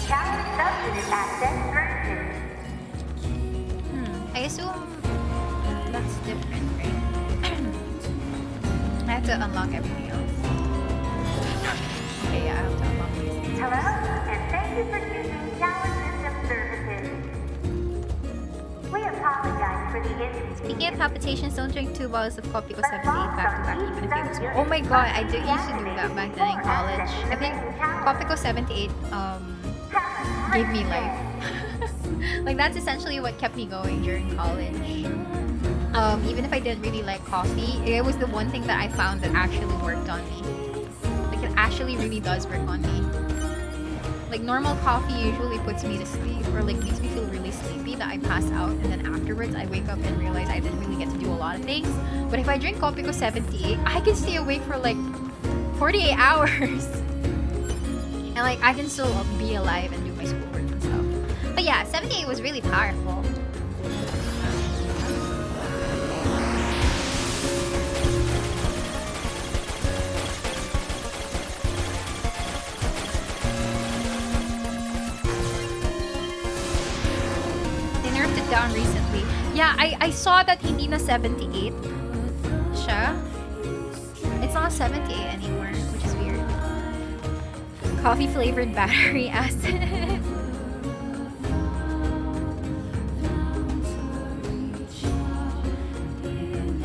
Tower subunit access granted. I assume that's different, right? I have to unlock everything else. Okay, yeah, I have to unlock these. Hello, and thank you for choosing Tower System Services. We apologize for the inconvenience. Speaking of palpitations, don't drink 2 bottles of coffee or 78 back-to-back even if it was more. Oh my god, I used to do that back then in college. I think Copico 78 gave me life. Like that's essentially what kept me going during college. Even if I didn't really like coffee, it was the one thing that I found that actually worked on me. Like it actually really does work on me. Like normal coffee usually puts me to sleep or like makes me feel really sleepy that I pass out and then afterwards I wake up and realize I didn't really get to do a lot of things. But if I drink Copico 78, I can stay awake for like 48 hours. And like I can still be alive and do my schoolwork and stuff. But yeah, 78 was really powerful. Down recently. Yeah, I saw that hindi na 78 siya. It's not 78 anymore, which is weird. Coffee flavored battery acid.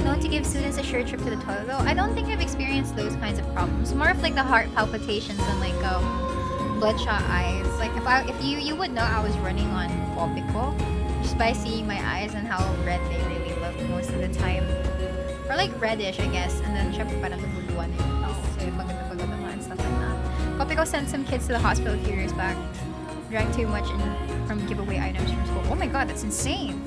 Known to give students a short trip to the toilet though. I don't think I've experienced those kinds of problems. More of like the heart palpitations and like bloodshot eyes. Like if you would know I was running on Copico. Just by seeing my eyes and how red they really look most of the time. Or like reddish, I guess. And then syempre parang naguluan yung tao. So maganda and stuff like that. Copico sent some kids to the hospital a few years back. Drank too much from giveaway items from school. Oh my god, that's insane!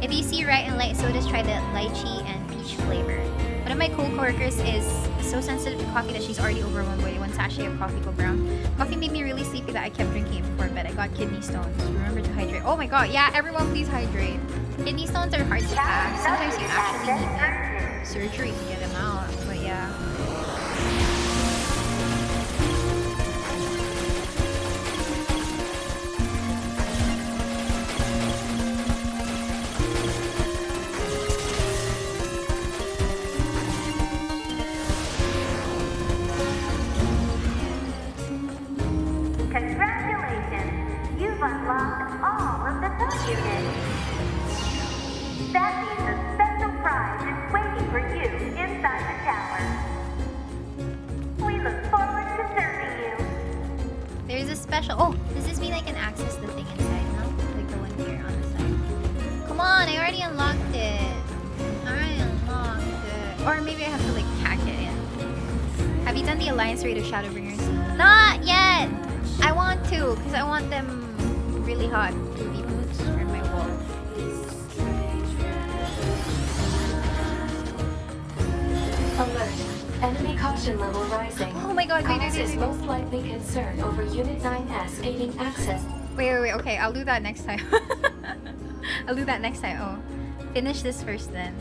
If you see right and light sodas, try the lychee and peach flavor. One of my co-workers is so sensitive to coffee that she's already overwhelmed by one sachet of coffee go brown. Coffee made me really sleepy that I kept drinking it before bed. I got kidney stones. Remember to hydrate. Oh my god, yeah, everyone please hydrate. Kidney stones are hard to pass. Sometimes you actually need like surgery to get them out. But yeah. Or maybe I have to like hack it in. Have you done the Alliance raid of Shadowbringers? Not yet! I want to, because I want them really hot to be boots for my wall. Alert. Enemy caution level rising. Oh my god, wait, Cause is most likely concerned over Unit 9S gaining access. Wait, okay, I'll do that next time. I'll do that next time. Oh, finish this first then.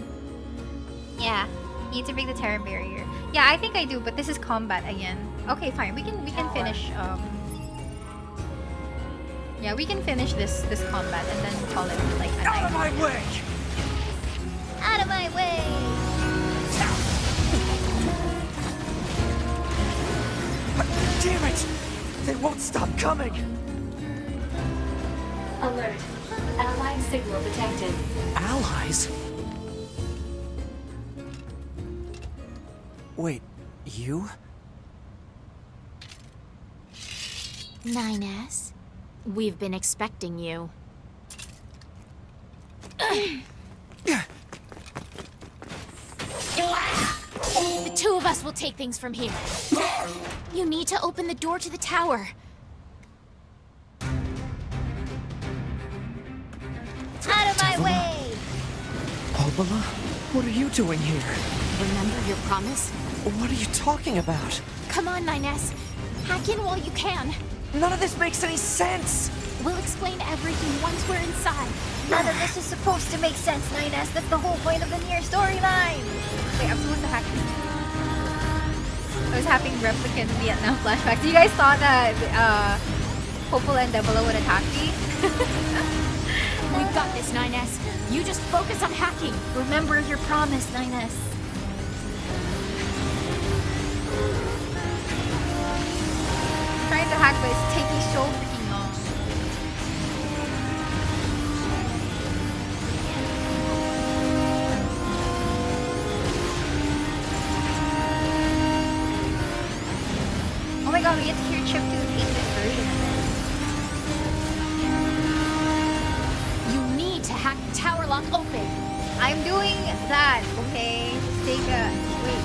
Yeah, you need to break the terror barrier. Yeah, I think I do, but this is combat again. Okay, fine. We can finish. Yeah, we can finish this combat and then call it like a Out night. of my way! Out of my way! Damn it! They won't stop coming! Alert. Allied signal detected. Allies? Wait, you? 9S, we've been expecting you. The two of us will take things from here. You need to open the door to the tower. Out of my way! Obala? What are you doing here? Remember your promise? What are you talking about? Come on, 9S. Hack in while you can. None of this makes any sense! We'll explain everything once we're inside. None of this is supposed to make sense, 9S. That's the whole point of the NIER storyline! Wait, I'm supposed to hack this. I was having replicant Vietnam flashbacks. You guys thought that Popola and Debola would attack me? We've got this, 9S. You just focus on hacking. Remember your promise, 9S. I'm trying to hack, but it's taking so freaking long. Oh my god, we get to hear Chip do the 8-bit version of it. You need to hack the tower lock open. I'm doing that, okay? Just take a... Wait.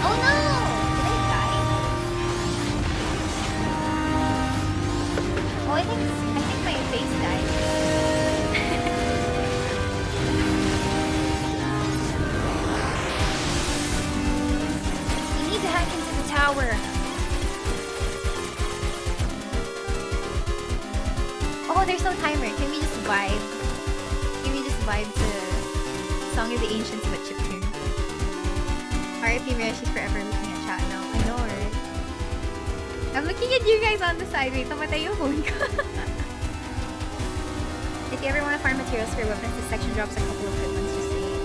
Oh no! Did I die? Oh, I think my face died. We need to hack into the tower. Oh, there's no timer. Can we just vibe? Can we just vibe to Song of the Ancients but chiptune? RIP Miria, she's forever looking at chat now. I know, right? I'm looking at you guys on the side. Wait, namatay yung phone ko. If you ever want to farm materials for weapons, this section drops a couple of good ones, just saying.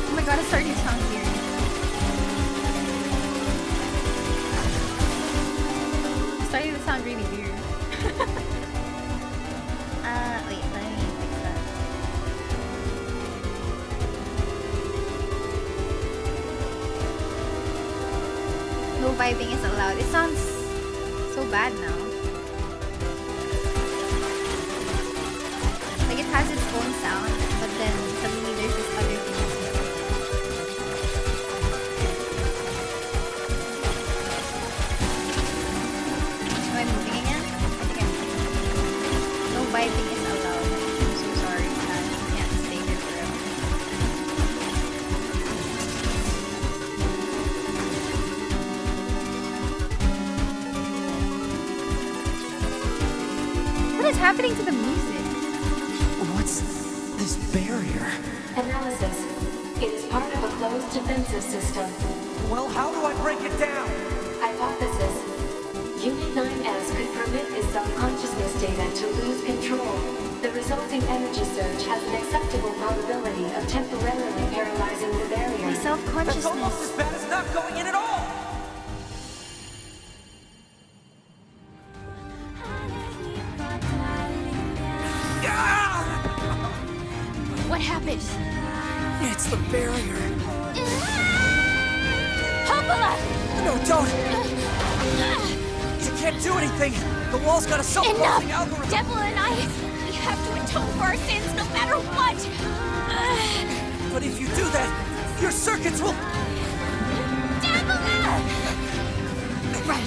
Oh my god, it's starting to sound weird. It's starting to sound really weird. Wait, let me fix that. No vibing is allowed. It sounds so bad now. Like it has its own sound, but then suddenly there's this other thing as well. Am I moving again? I think I'm moving. No vibing is allowed. I'm so sorry, guys. I can't stay here forever. What is happening to the music? What's this barrier? Analysis. It is part of a closed defensive system. Well, how do I break it down? Hypothesis. Unit 9S could permit its subconsciousness data to lose control. The resulting energy surge has an acceptable probability of temporarily paralyzing the barrier. My That's almost self-consciousness. as bad as not going in at all! What happened? It's the barrier. Popola! No, don't! can't do anything! The wall's got a self-closing algorithm! Devil and I, we have to atone for our sins no matter what! But if you do that, your circuits will... Devil! Right.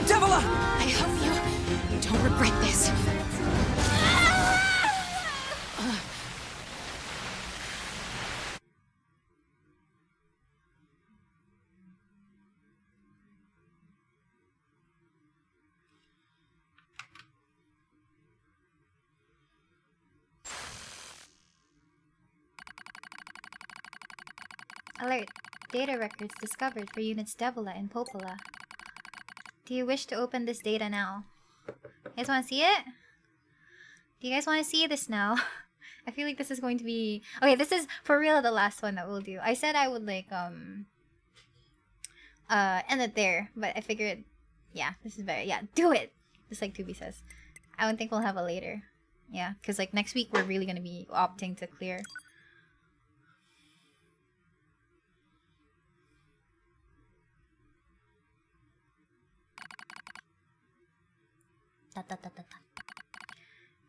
Devila! I hope you don't regret this. Alert. Data records discovered for units Devila and Popola. Do you wish to open this data now? You guys want to see it? Do you guys want to see this now? I feel like this is going to be... Okay, this is for real the last one that we'll do. I said I would like, end it there. But I figured, yeah, this is better. Yeah, do it! Just like Tubi says. I don't think we'll have a later. Yeah, because like next week we're really going to be opting to clear.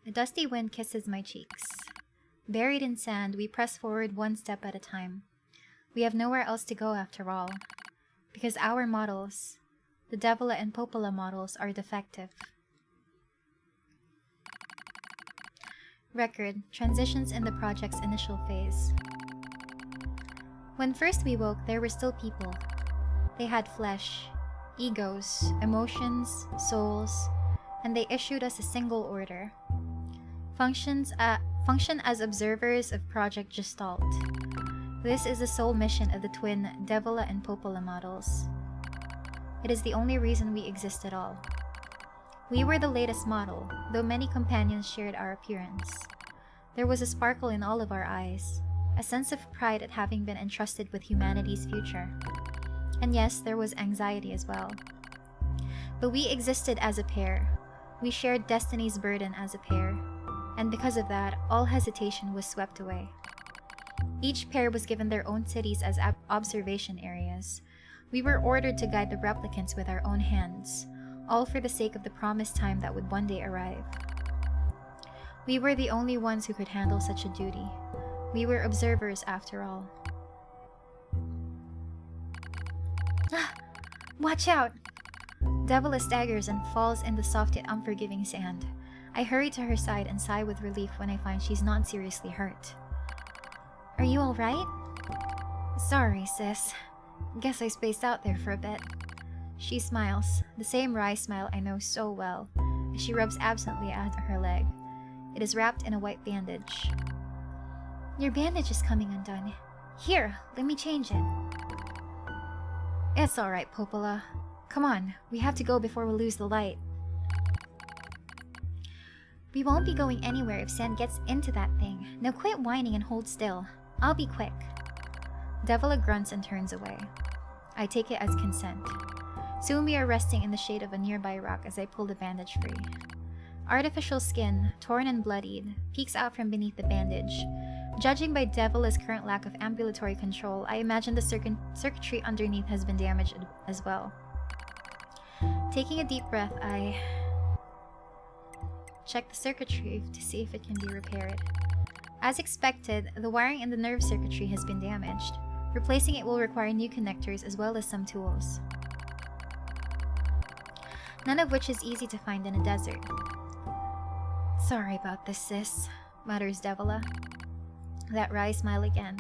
The dusty wind kisses my cheeks. Buried in sand, we press forward one step at a time. We have nowhere else to go after all. Because our models, the Devila and Popola models, are defective. Record, transitions in the project's initial phase. When first we woke, there were still people. They had flesh, egos, emotions, souls, and they issued us a single order. Function as observers of Project Gestalt. This is the sole mission of the twin Devila and Popola models. It is the only reason we exist at all. We were the latest model, though many companions shared our appearance. There was a sparkle in all of our eyes, a sense of pride at having been entrusted with humanity's future. And yes, there was anxiety as well. But we existed as a pair. We shared destiny's burden as a pair, and because of that, all hesitation was swept away. Each pair was given their own cities as observation areas. We were ordered to guide the replicants with our own hands, all for the sake of the promised time that would one day arrive. We were the only ones who could handle such a duty. We were observers after all. Ah! Watch out! Devila staggers and falls in the soft yet unforgiving sand. I hurry to her side and sigh with relief when I find she's not seriously hurt. Are you alright? Sorry, sis. Guess I spaced out there for a bit. She smiles, the same wry smile I know so well, as she rubs absently at her leg. It is wrapped in a white bandage. Your bandage is coming undone. Here, let me change it. It's alright, Popola. Come on, we have to go before we lose the light. We won't be going anywhere if sand gets into that thing. Now quit whining and hold still. I'll be quick. Devila grunts and turns away. I take it as consent. Soon we are resting in the shade of a nearby rock as I pull the bandage free. Artificial skin, torn and bloodied, peeks out from beneath the bandage. Judging by Devila's current lack of ambulatory control, I imagine the circuitry underneath has been damaged as well. Taking a deep breath, I check the circuitry to see if it can be repaired. As expected, the wiring in the nerve circuitry has been damaged. Replacing it will require new connectors as well as some tools. None of which is easy to find in a desert. Sorry about this, sis, mutters Devila. That wry smile again.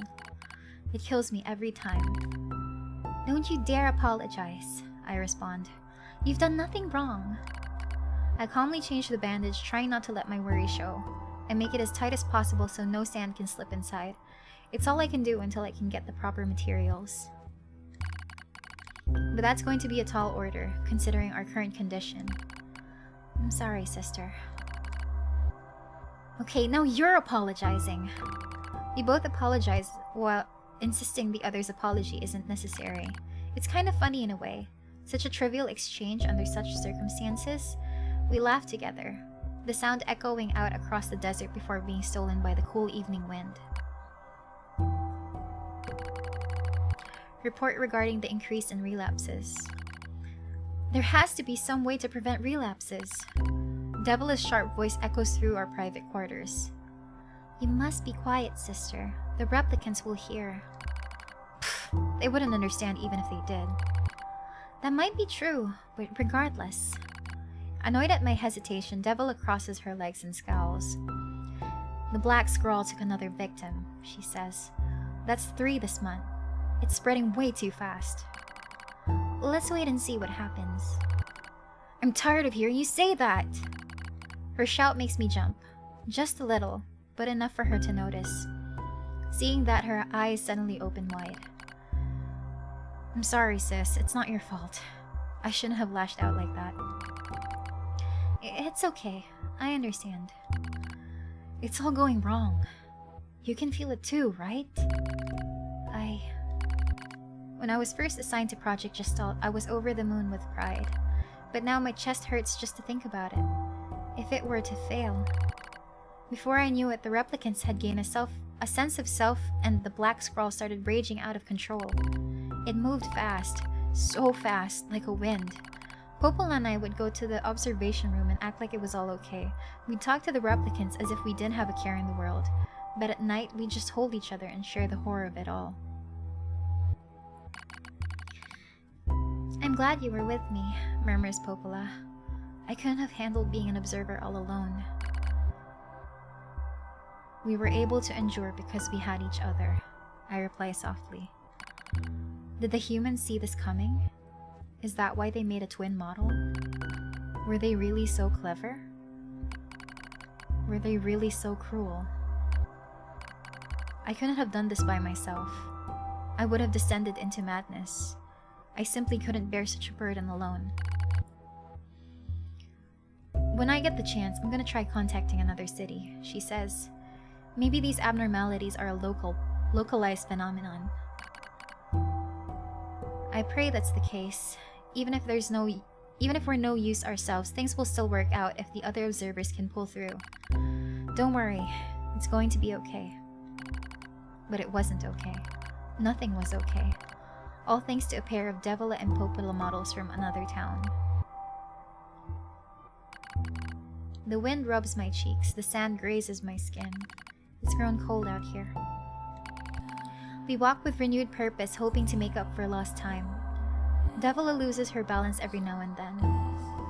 It kills me every time. Don't you dare apologize, I respond. You've done nothing wrong. I calmly change the bandage, trying not to let my worry show. I make it as tight as possible so no sand can slip inside. It's all I can do until I can get the proper materials. But that's going to be a tall order, considering our current condition. I'm sorry, sister. Okay, now you're apologizing. We both apologize while insisting the other's apology isn't necessary. It's kind of funny in a way. Such a trivial exchange under such circumstances. We laugh together, the sound echoing out across the desert before being stolen by the cool evening wind. Report regarding the increase in relapses. There has to be some way to prevent relapses. Devilish sharp voice echoes through our private quarters. You must be quiet, sister. The replicants will hear. They wouldn't understand even if they did. That might be true, but regardless. Annoyed at my hesitation, Devila crosses her legs and scowls. The black scrawl took another victim, she says. That's 3 this month. It's spreading way too fast. Let's wait and see what happens. I'm tired of hearing you say that! Her shout makes me jump. Just a little, but enough for her to notice. Seeing that, her eyes suddenly open wide. I'm sorry, sis. It's not your fault. I shouldn't have lashed out like that. It's okay. I understand. It's all going wrong. You can feel it too, right? When I was first assigned to Project Gestalt, I was over the moon with pride. But now my chest hurts just to think about it. If it were to fail. Before I knew it, the replicants had gained a sense of self, and the black scrawl started raging out of control. It moved fast, so fast, like a wind. Popol and I would go to the observation room and act like it was all okay. We'd talk to the replicants as if we didn't have a care in the world. But at night, we'd just hold each other and share the horror of it all. I'm glad you were with me, murmurs Popola. I couldn't have handled being an observer all alone. We were able to endure because we had each other, I reply softly. Did the humans see this coming? Is that why they made a twin model? Were they really so clever? Were they really so cruel? I couldn't have done this by myself. I would have descended into madness. I simply couldn't bear such a burden alone. When I get the chance, I'm gonna try contacting another city, she says. Maybe these abnormalities are a localized phenomenon. I pray that's the case. Even if we're no use ourselves, things will still work out if the other observers can pull through. Don't worry, it's going to be okay. But it wasn't okay. Nothing was okay. All thanks to a pair of Devila and Popola models from another town. The wind rubs my cheeks, the sand grazes my skin. It's grown cold out here. We walk with renewed purpose, hoping to make up for lost time. Devila loses her balance every now and then.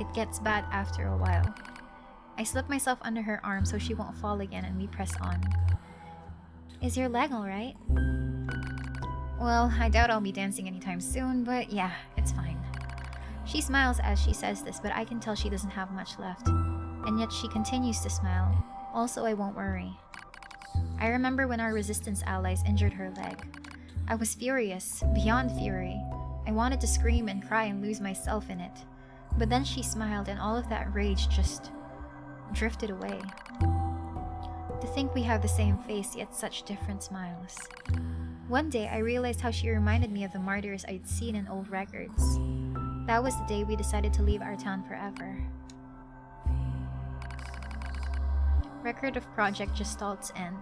It gets bad after a while. I slip myself under her arm so she won't fall again, and we press on. Is your leg alright? Well, I doubt I'll be dancing anytime soon, but yeah, it's fine. She smiles as she says this, but I can tell she doesn't have much left. And yet she continues to smile. Also, I won't worry. I remember when our resistance allies injured her leg. I was furious, beyond fury. I wanted to scream and cry and lose myself in it. But then she smiled and all of that rage just drifted away. To think we have the same face, yet such different smiles. One day, I realized how she reminded me of the martyrs I'd seen in old records. That was the day we decided to leave our town forever. Record of Project Gestalt's end.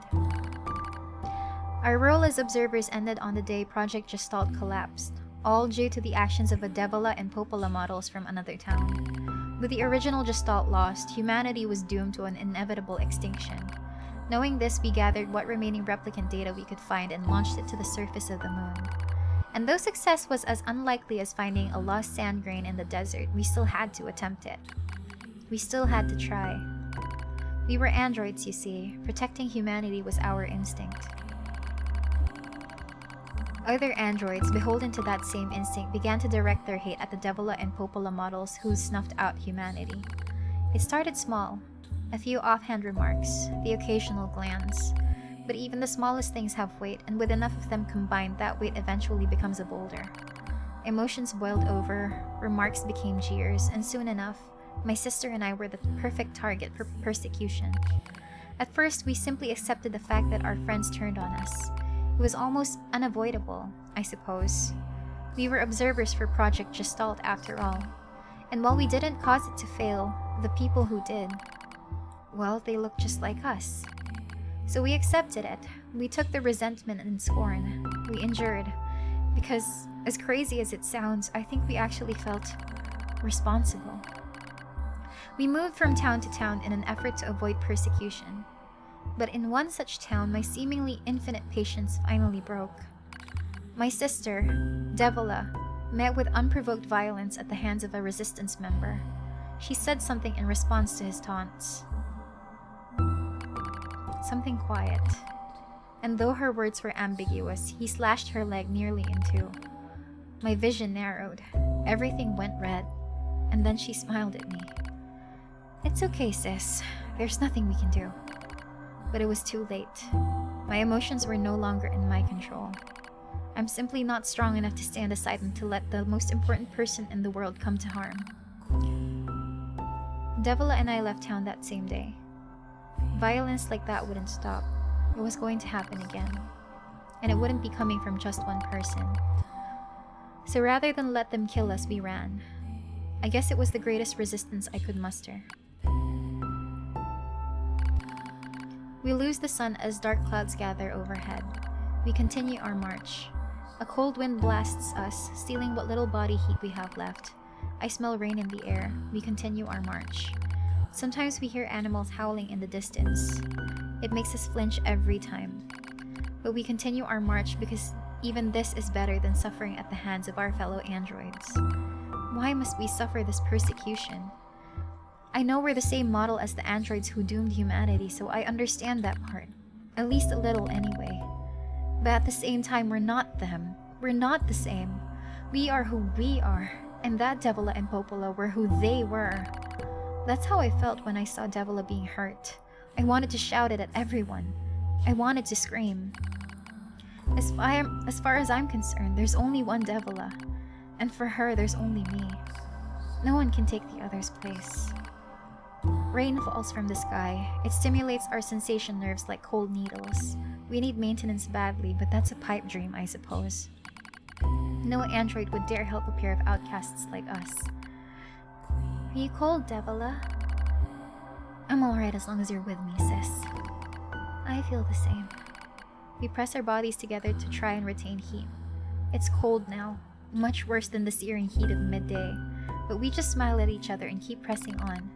Our role as observers ended on the day Project Gestalt collapsed, all due to the actions of a Devila and Popola models from another town. With the original Gestalt lost, humanity was doomed to an inevitable extinction. Knowing this, we gathered what remaining replicant data we could find and launched it to the surface of the moon. And though success was as unlikely as finding a lost sand grain in the desert, we still had to attempt it. We still had to try. We were androids, you see. Protecting humanity was our instinct. Other androids, beholden to that same instinct, began to direct their hate at the Devila and Popola models who snuffed out humanity. It started small. A few offhand remarks, the occasional glance. But even the smallest things have weight, and with enough of them combined, that weight eventually becomes a boulder. Emotions boiled over, remarks became jeers, and soon enough, my sister and I were the perfect target for persecution. At first, we simply accepted the fact that our friends turned on us. It was almost unavoidable, I suppose. We were observers for Project Gestalt after all. And while we didn't cause it to fail, the people who did, well, they looked just like us. So we accepted it. We took the resentment and scorn. We endured. Because, as crazy as it sounds, I think we actually felt responsible. We moved from town to town in an effort to avoid persecution. But in one such town, my seemingly infinite patience finally broke. My sister, Devila, met with unprovoked violence at the hands of a resistance member. She said something in response to his taunts. Something quiet. And though her words were ambiguous, he slashed her leg nearly in two. My vision narrowed. Everything went red. And then she smiled at me. "It's okay, sis. There's nothing we can do." But it was too late. My emotions were no longer in my control. I'm simply not strong enough to stand aside and to let the most important person in the world come to harm. Devila and I left town that same day. Violence like that wouldn't stop. It was going to happen again. And it wouldn't be coming from just one person. So rather than let them kill us, we ran. I guess it was the greatest resistance I could muster. We lose the sun as dark clouds gather overhead. We continue our march. A cold wind blasts us, stealing what little body heat we have left. I smell rain in the air. We continue our march. Sometimes we hear animals howling in the distance. It makes us flinch every time. But we continue our march because even this is better than suffering at the hands of our fellow androids. Why must we suffer this persecution? I know we're the same model as the androids who doomed humanity, so I understand that part. At least a little anyway. But at the same time, we're not them. We're not the same. We are who we are, and that Devila and Popola were who they were. That's how I felt when I saw Devila being hurt. I wanted to shout it at everyone. I wanted to scream. As far as I'm concerned, there's only one Devila. And for her, there's only me. No one can take the other's place. Rain falls from the sky. It stimulates our sensation nerves like cold needles. We need maintenance badly, but that's a pipe dream, I suppose. No android would dare help a pair of outcasts like us. Are you cold, Devila? I'm alright as long as you're with me, sis. I feel the same. We press our bodies together to try and retain heat. It's cold now, much worse than the searing heat of midday, but we just smile at each other and keep pressing on.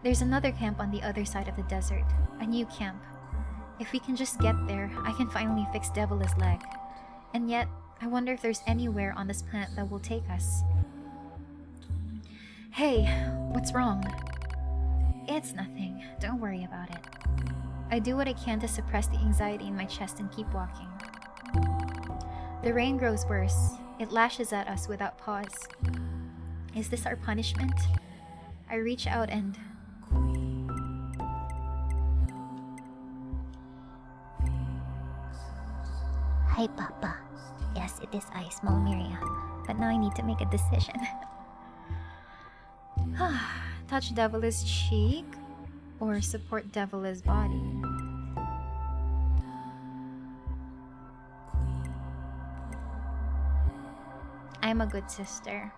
There's another camp on the other side of the desert, a new camp. If we can just get there, I can finally fix Devila's leg. And yet, I wonder if there's anywhere on this planet that will take us. Hey, what's wrong? It's nothing. Don't worry about it. I do what I can to suppress the anxiety in my chest and keep walking. The rain grows worse. It lashes at us without pause. Is this our punishment? I reach out and... Hi, Papa. Yes, it is I, small Miria. But now I need to make a decision. Touch Devila's cheek or support Devila's body? I'm a good sister.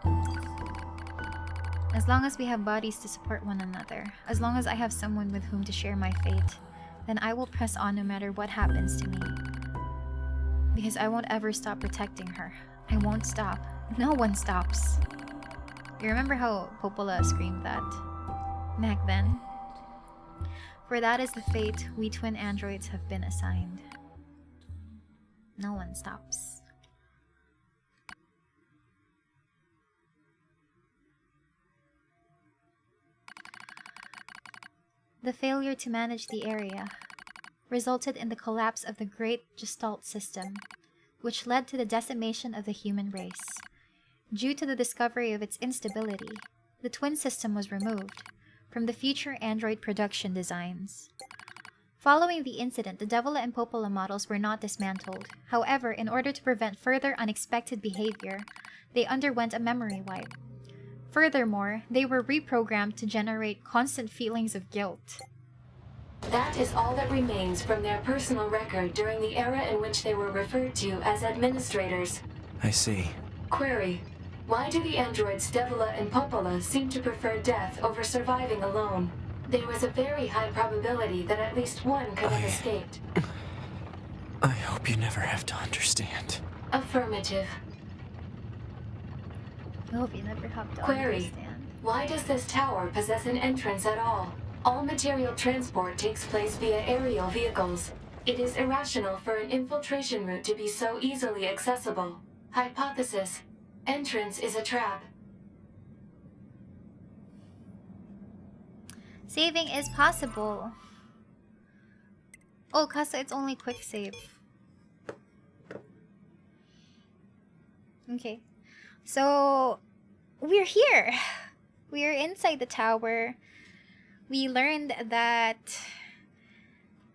As long as we have bodies to support one another, as long as I have someone with whom to share my fate, then I will press on no matter what happens to me. Because I won't ever stop protecting her. I won't stop. No one stops. You remember how Popola screamed that back then? For that is the fate we twin androids have been assigned. No one stops. The failure to manage the area resulted in the collapse of the Great Gestalt System, which led to the decimation of the human race. Due to the discovery of its instability, the twin system was removed from the future android production designs. Following the incident, the Devila and Popola models were not dismantled. However, in order to prevent further unexpected behavior, they underwent a memory wipe. Furthermore, they were reprogrammed to generate constant feelings of guilt. That is all that remains from their personal record during the era in which they were referred to as administrators. I see. Query: why do the androids Devila and Popola seem to prefer death over surviving alone? There was a very high probability that at least one could have escaped. I hope you never have to understand. Affirmative. I hope you never have to Query. understand. Why does this tower possess an entrance at all? All material transport takes place via aerial vehicles. It is irrational for an infiltration route to be so easily accessible. Hypothesis. Entrance is a trap. Saving is possible. Oh, Kasa, it's only quick save. Okay. So, we're here. We're inside the tower. We learned that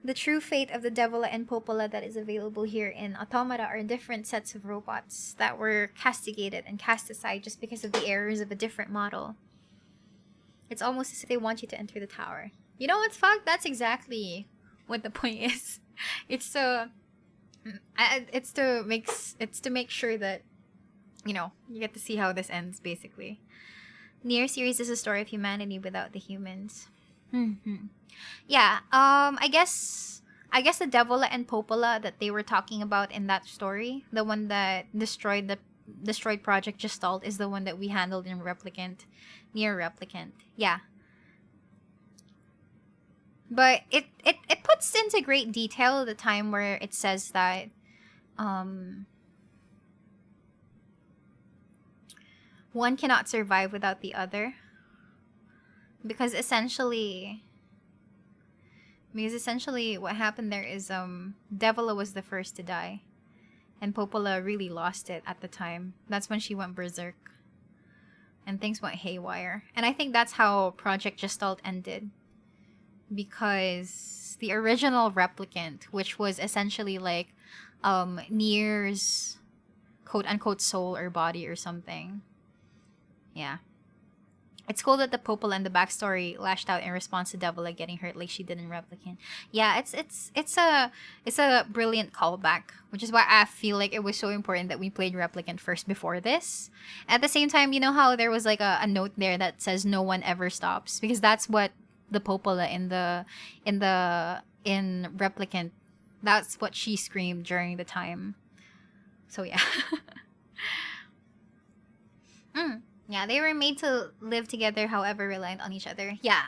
the true fate of the Devila and Popola that is available here in Automata are different sets of robots that were castigated and cast aside just because of the errors of a different model. It's almost as if they want you to enter the tower. You know what's fucked? That's exactly what the point is. It's to make sure that, you know, you get to see how this ends, basically. NIER series is a story of humanity without the humans. Yeah, I guess the Devila and Popola that they were talking about in that story, the one that destroyed Project Gestalt, is the one that we handled in NIER Replicant. Yeah. But it puts into great detail the time where it says that one cannot survive without the other. Because essentially what happened there is Devila was the first to die. And Popola really lost it at the time. That's when she went berserk. And things went haywire. And I think that's how Project Gestalt ended. Because the original replicant, which was essentially like NIER's quote-unquote soul or body or something. Yeah. It's cool that the Popola and the backstory lashed out in response to Devila getting hurt like she did in Replicant. Yeah, it's a brilliant callback, which is why I feel like it was so important that we played Replicant first before this. At the same time, you know how there was like a note there that says no one ever stops, because that's what the Popola in Replicant, that's what she screamed during the time. So yeah. Yeah, they were made to live together, however reliant on each other. Yeah,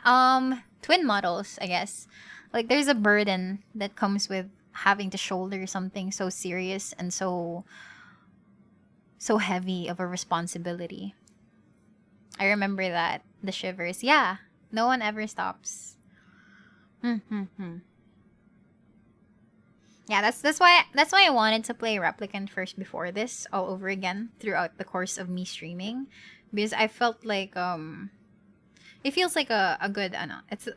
twin models, I guess. Like, there's a burden that comes with having to shoulder something so serious and so heavy of a responsibility. I remember that. The shivers. Yeah, no one ever stops. Yeah, that's why I wanted to play Replicant first before this all over again throughout the course of me streaming. Because I felt like it feels like a good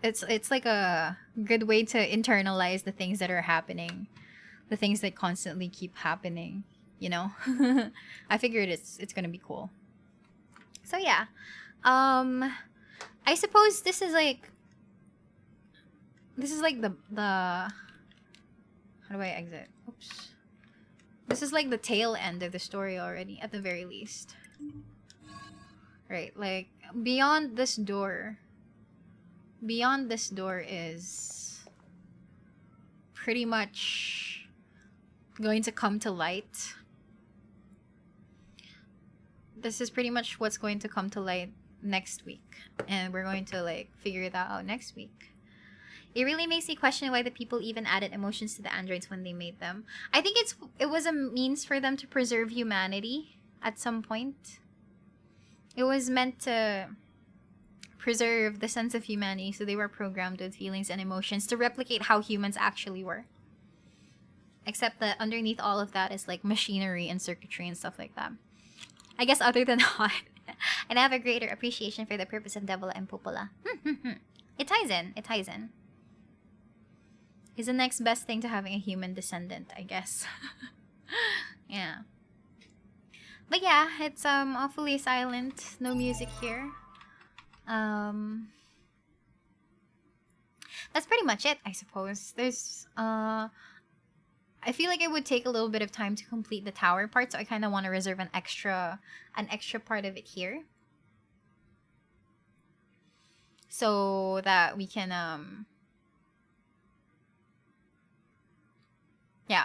it's like a good way to internalize the things that are happening, the things that constantly keep happening, you know. I figured it's gonna be cool. So yeah, I suppose this is like the how do I exit? Oops. This is like the tail end of the story already, at the very least. Right, like, beyond this door is pretty much going to come to light. This is pretty much what's going to come to light next week. And we're going to, like, figure that out next week. It really makes me question why the people even added emotions to the androids when they made them. I think it was a means for them to preserve humanity at some point. It was meant to preserve the sense of humanity, so they were programmed with feelings and emotions to replicate how humans actually were. Except that underneath all of that is like machinery and circuitry and stuff like that. I guess other than that, and I have a greater appreciation for the purpose of Devila and Popola. It ties in. It's the next best thing to having a human descendant, I guess. Yeah. But yeah, it's awfully silent. No music here. That's pretty much it, I suppose. There's I feel like it would take a little bit of time to complete the tower part, so I kind of want to reserve an extra part of it here, so that we can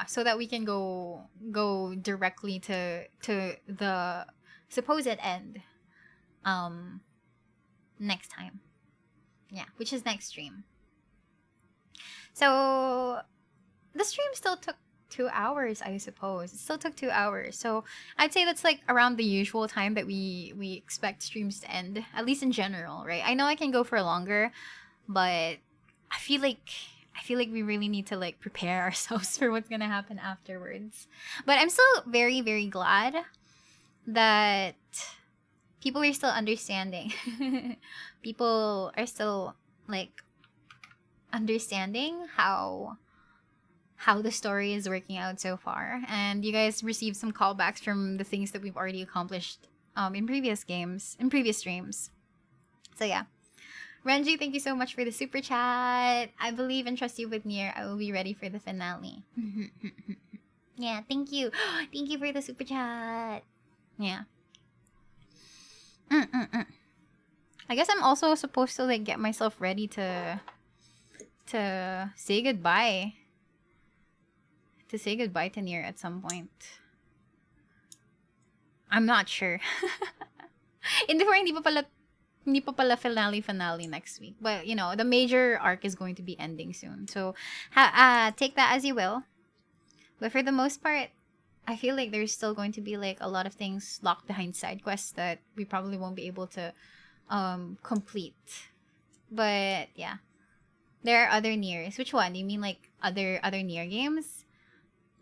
so that we can go directly to the supposed end next time. Yeah, which is next stream. So the stream still took 2 hours, I suppose. It still took 2 hours. So I'd say that's like around the usual time that we expect streams to end, at least in general, right? I know I can go for longer, but I feel like we really need to like prepare ourselves for what's gonna happen afterwards. But I'm still very, very glad that people are still understanding. People are still like understanding how the story is working out so far, and you guys received some callbacks from the things that we've already accomplished in previous games, in previous streams. So yeah, Renji, thank you so much for the super chat. I believe and trust you with NIER. I will be ready for the finale. Yeah, thank you. Thank you for the super chat. Yeah. I guess I'm also supposed to like get myself ready to say goodbye. To say goodbye to NIER at some point. I'm not sure. Hindi pa pala finale next week. But, you know, the major arc is going to be ending soon. So, take that as you will. But for the most part, I feel like there's still going to be, like, a lot of things locked behind side quests that we probably won't be able to complete. But, yeah. There are other NIERs. Which one? You mean, like, other NIER games?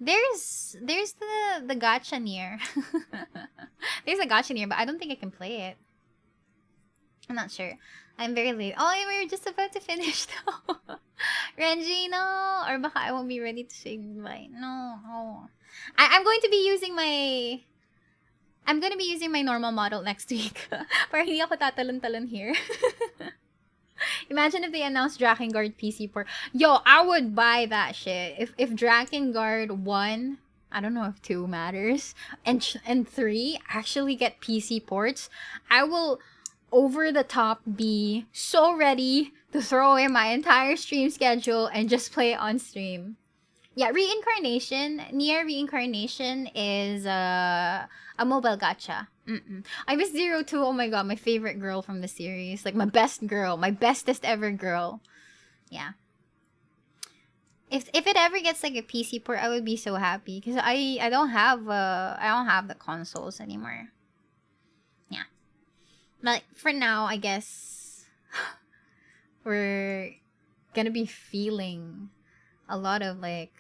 There's the gacha NIER. There's a gacha NIER, but I don't think I can play it. I'm not sure. I'm very late. Oh, we were just about to finish though. Renji, no. Or baka I won't be ready to say goodbye. No. Oh. I'm going to be using my normal model next week. Para hindi ako tatalon-talon here. Imagine if they announced Drakengard PC port. Yo, I would buy that shit. If Drakengard 1, I don't know if 2 matters, and 3 actually get PC ports, I will over the top be so ready to throw away my entire stream schedule and just play it on stream. Yeah, NIER Reincarnation is a mobile gacha. I miss 02. Oh my god, my favorite girl from the series. Like my best girl, my bestest ever girl. Yeah. If it ever gets like a PC port, I would be so happy because I don't have the consoles anymore. Yeah. But for now, I guess we're gonna be feeling a lot of like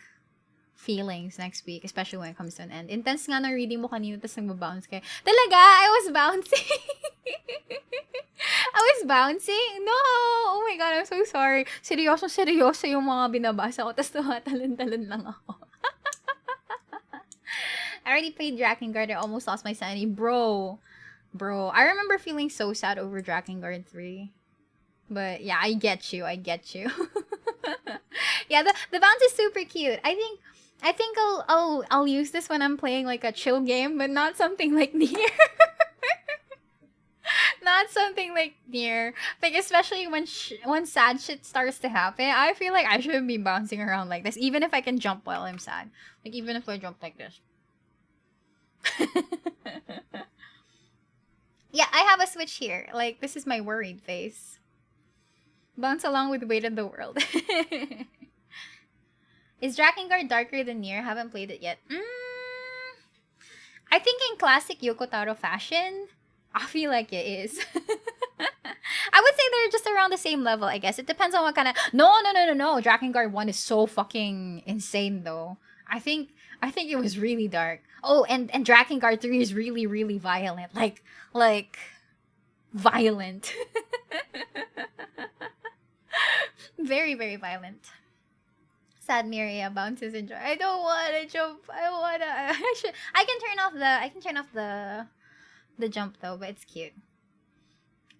feelings next week, especially when it comes to an end. Intense nga ng reading mo kanina, tapos nagbabounce kayo. Talaga? I was bouncing. I was bouncing? No! Oh my god, I'm so sorry. Seryoso yung mga binabasa ko, tapos tumatalon-talon lang ako. I already played Drakengard. I almost lost my sanity. Bro, I remember feeling so sad over Drakengard 3. But yeah, I get you. Yeah, the bounce is super cute. I think I'll use this when I'm playing like a chill game, but not something like NIER. Not something like NIER. Like especially when sad shit starts to happen, I feel like I shouldn't be bouncing around like this, even if I can jump while I'm sad. Like even if I jump like this. Yeah, I have a Switch here. Like this is my worried face. Bounce along with Weight of the World. Is Drakengard darker than NIER? Haven't played it yet. I think in classic Yoko Taro fashion, I feel like it is. I would say they're just around the same level, I guess. It depends on what kind of... No. Drakengard 1 is so fucking insane, though. I think it was really dark. Oh, and Drakengard 3 is really, really violent. Like violent. Very, very violent. Sad Miria bounces and I don't wanna jump. I can turn off the jump though, but it's cute.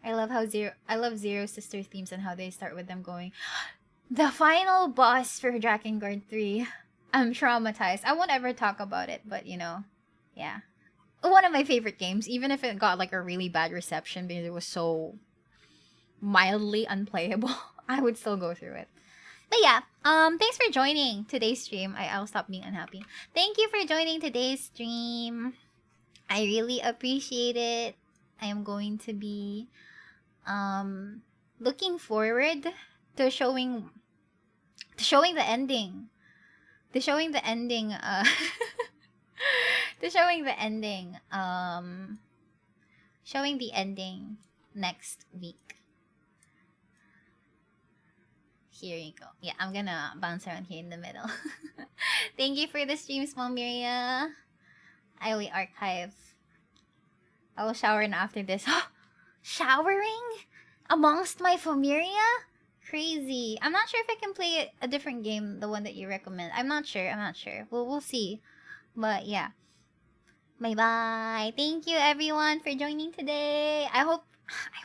I love Zero's sister themes and how they start with them going. The final boss for Drakengard 3. I'm traumatized. I won't ever talk about it, but you know, yeah. One of my favorite games, even if it got like a really bad reception because it was so mildly unplayable, I would still go through it. But yeah, thanks for joining today's stream. I'll stop being unhappy. Thank you for joining today's stream. I really appreciate it. I am going to be looking forward to showing the ending. To showing the ending showing the ending next week. Here you go. Yeah, I'm gonna bounce around here in the middle. Thank you for the stream, small Miria. I will archive. I will shower in after this. Showering amongst my Familia? Crazy. I'm not sure if I can play a different game, the one that you recommend. I'm not sure. We'll see. But yeah. Bye bye. Thank you everyone for joining today. I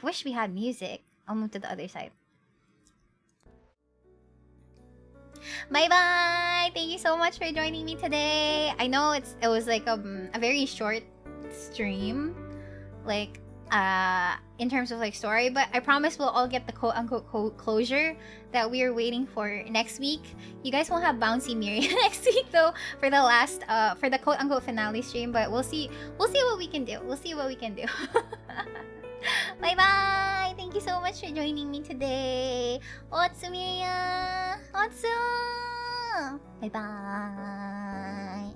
wish we had music. I'll move to the other side. Bye bye. Thank you so much for joining me today. I know it was like a very short stream, like in terms of like story, but I promise we'll all get the quote-unquote closure that we are waiting for next week. You guys won't have bouncy Miria next week though for the last for the quote-unquote finale stream, but we'll see what we can do. Bye bye. Thank you so much for joining me today. Otsu Miria. Otsu. Bye bye.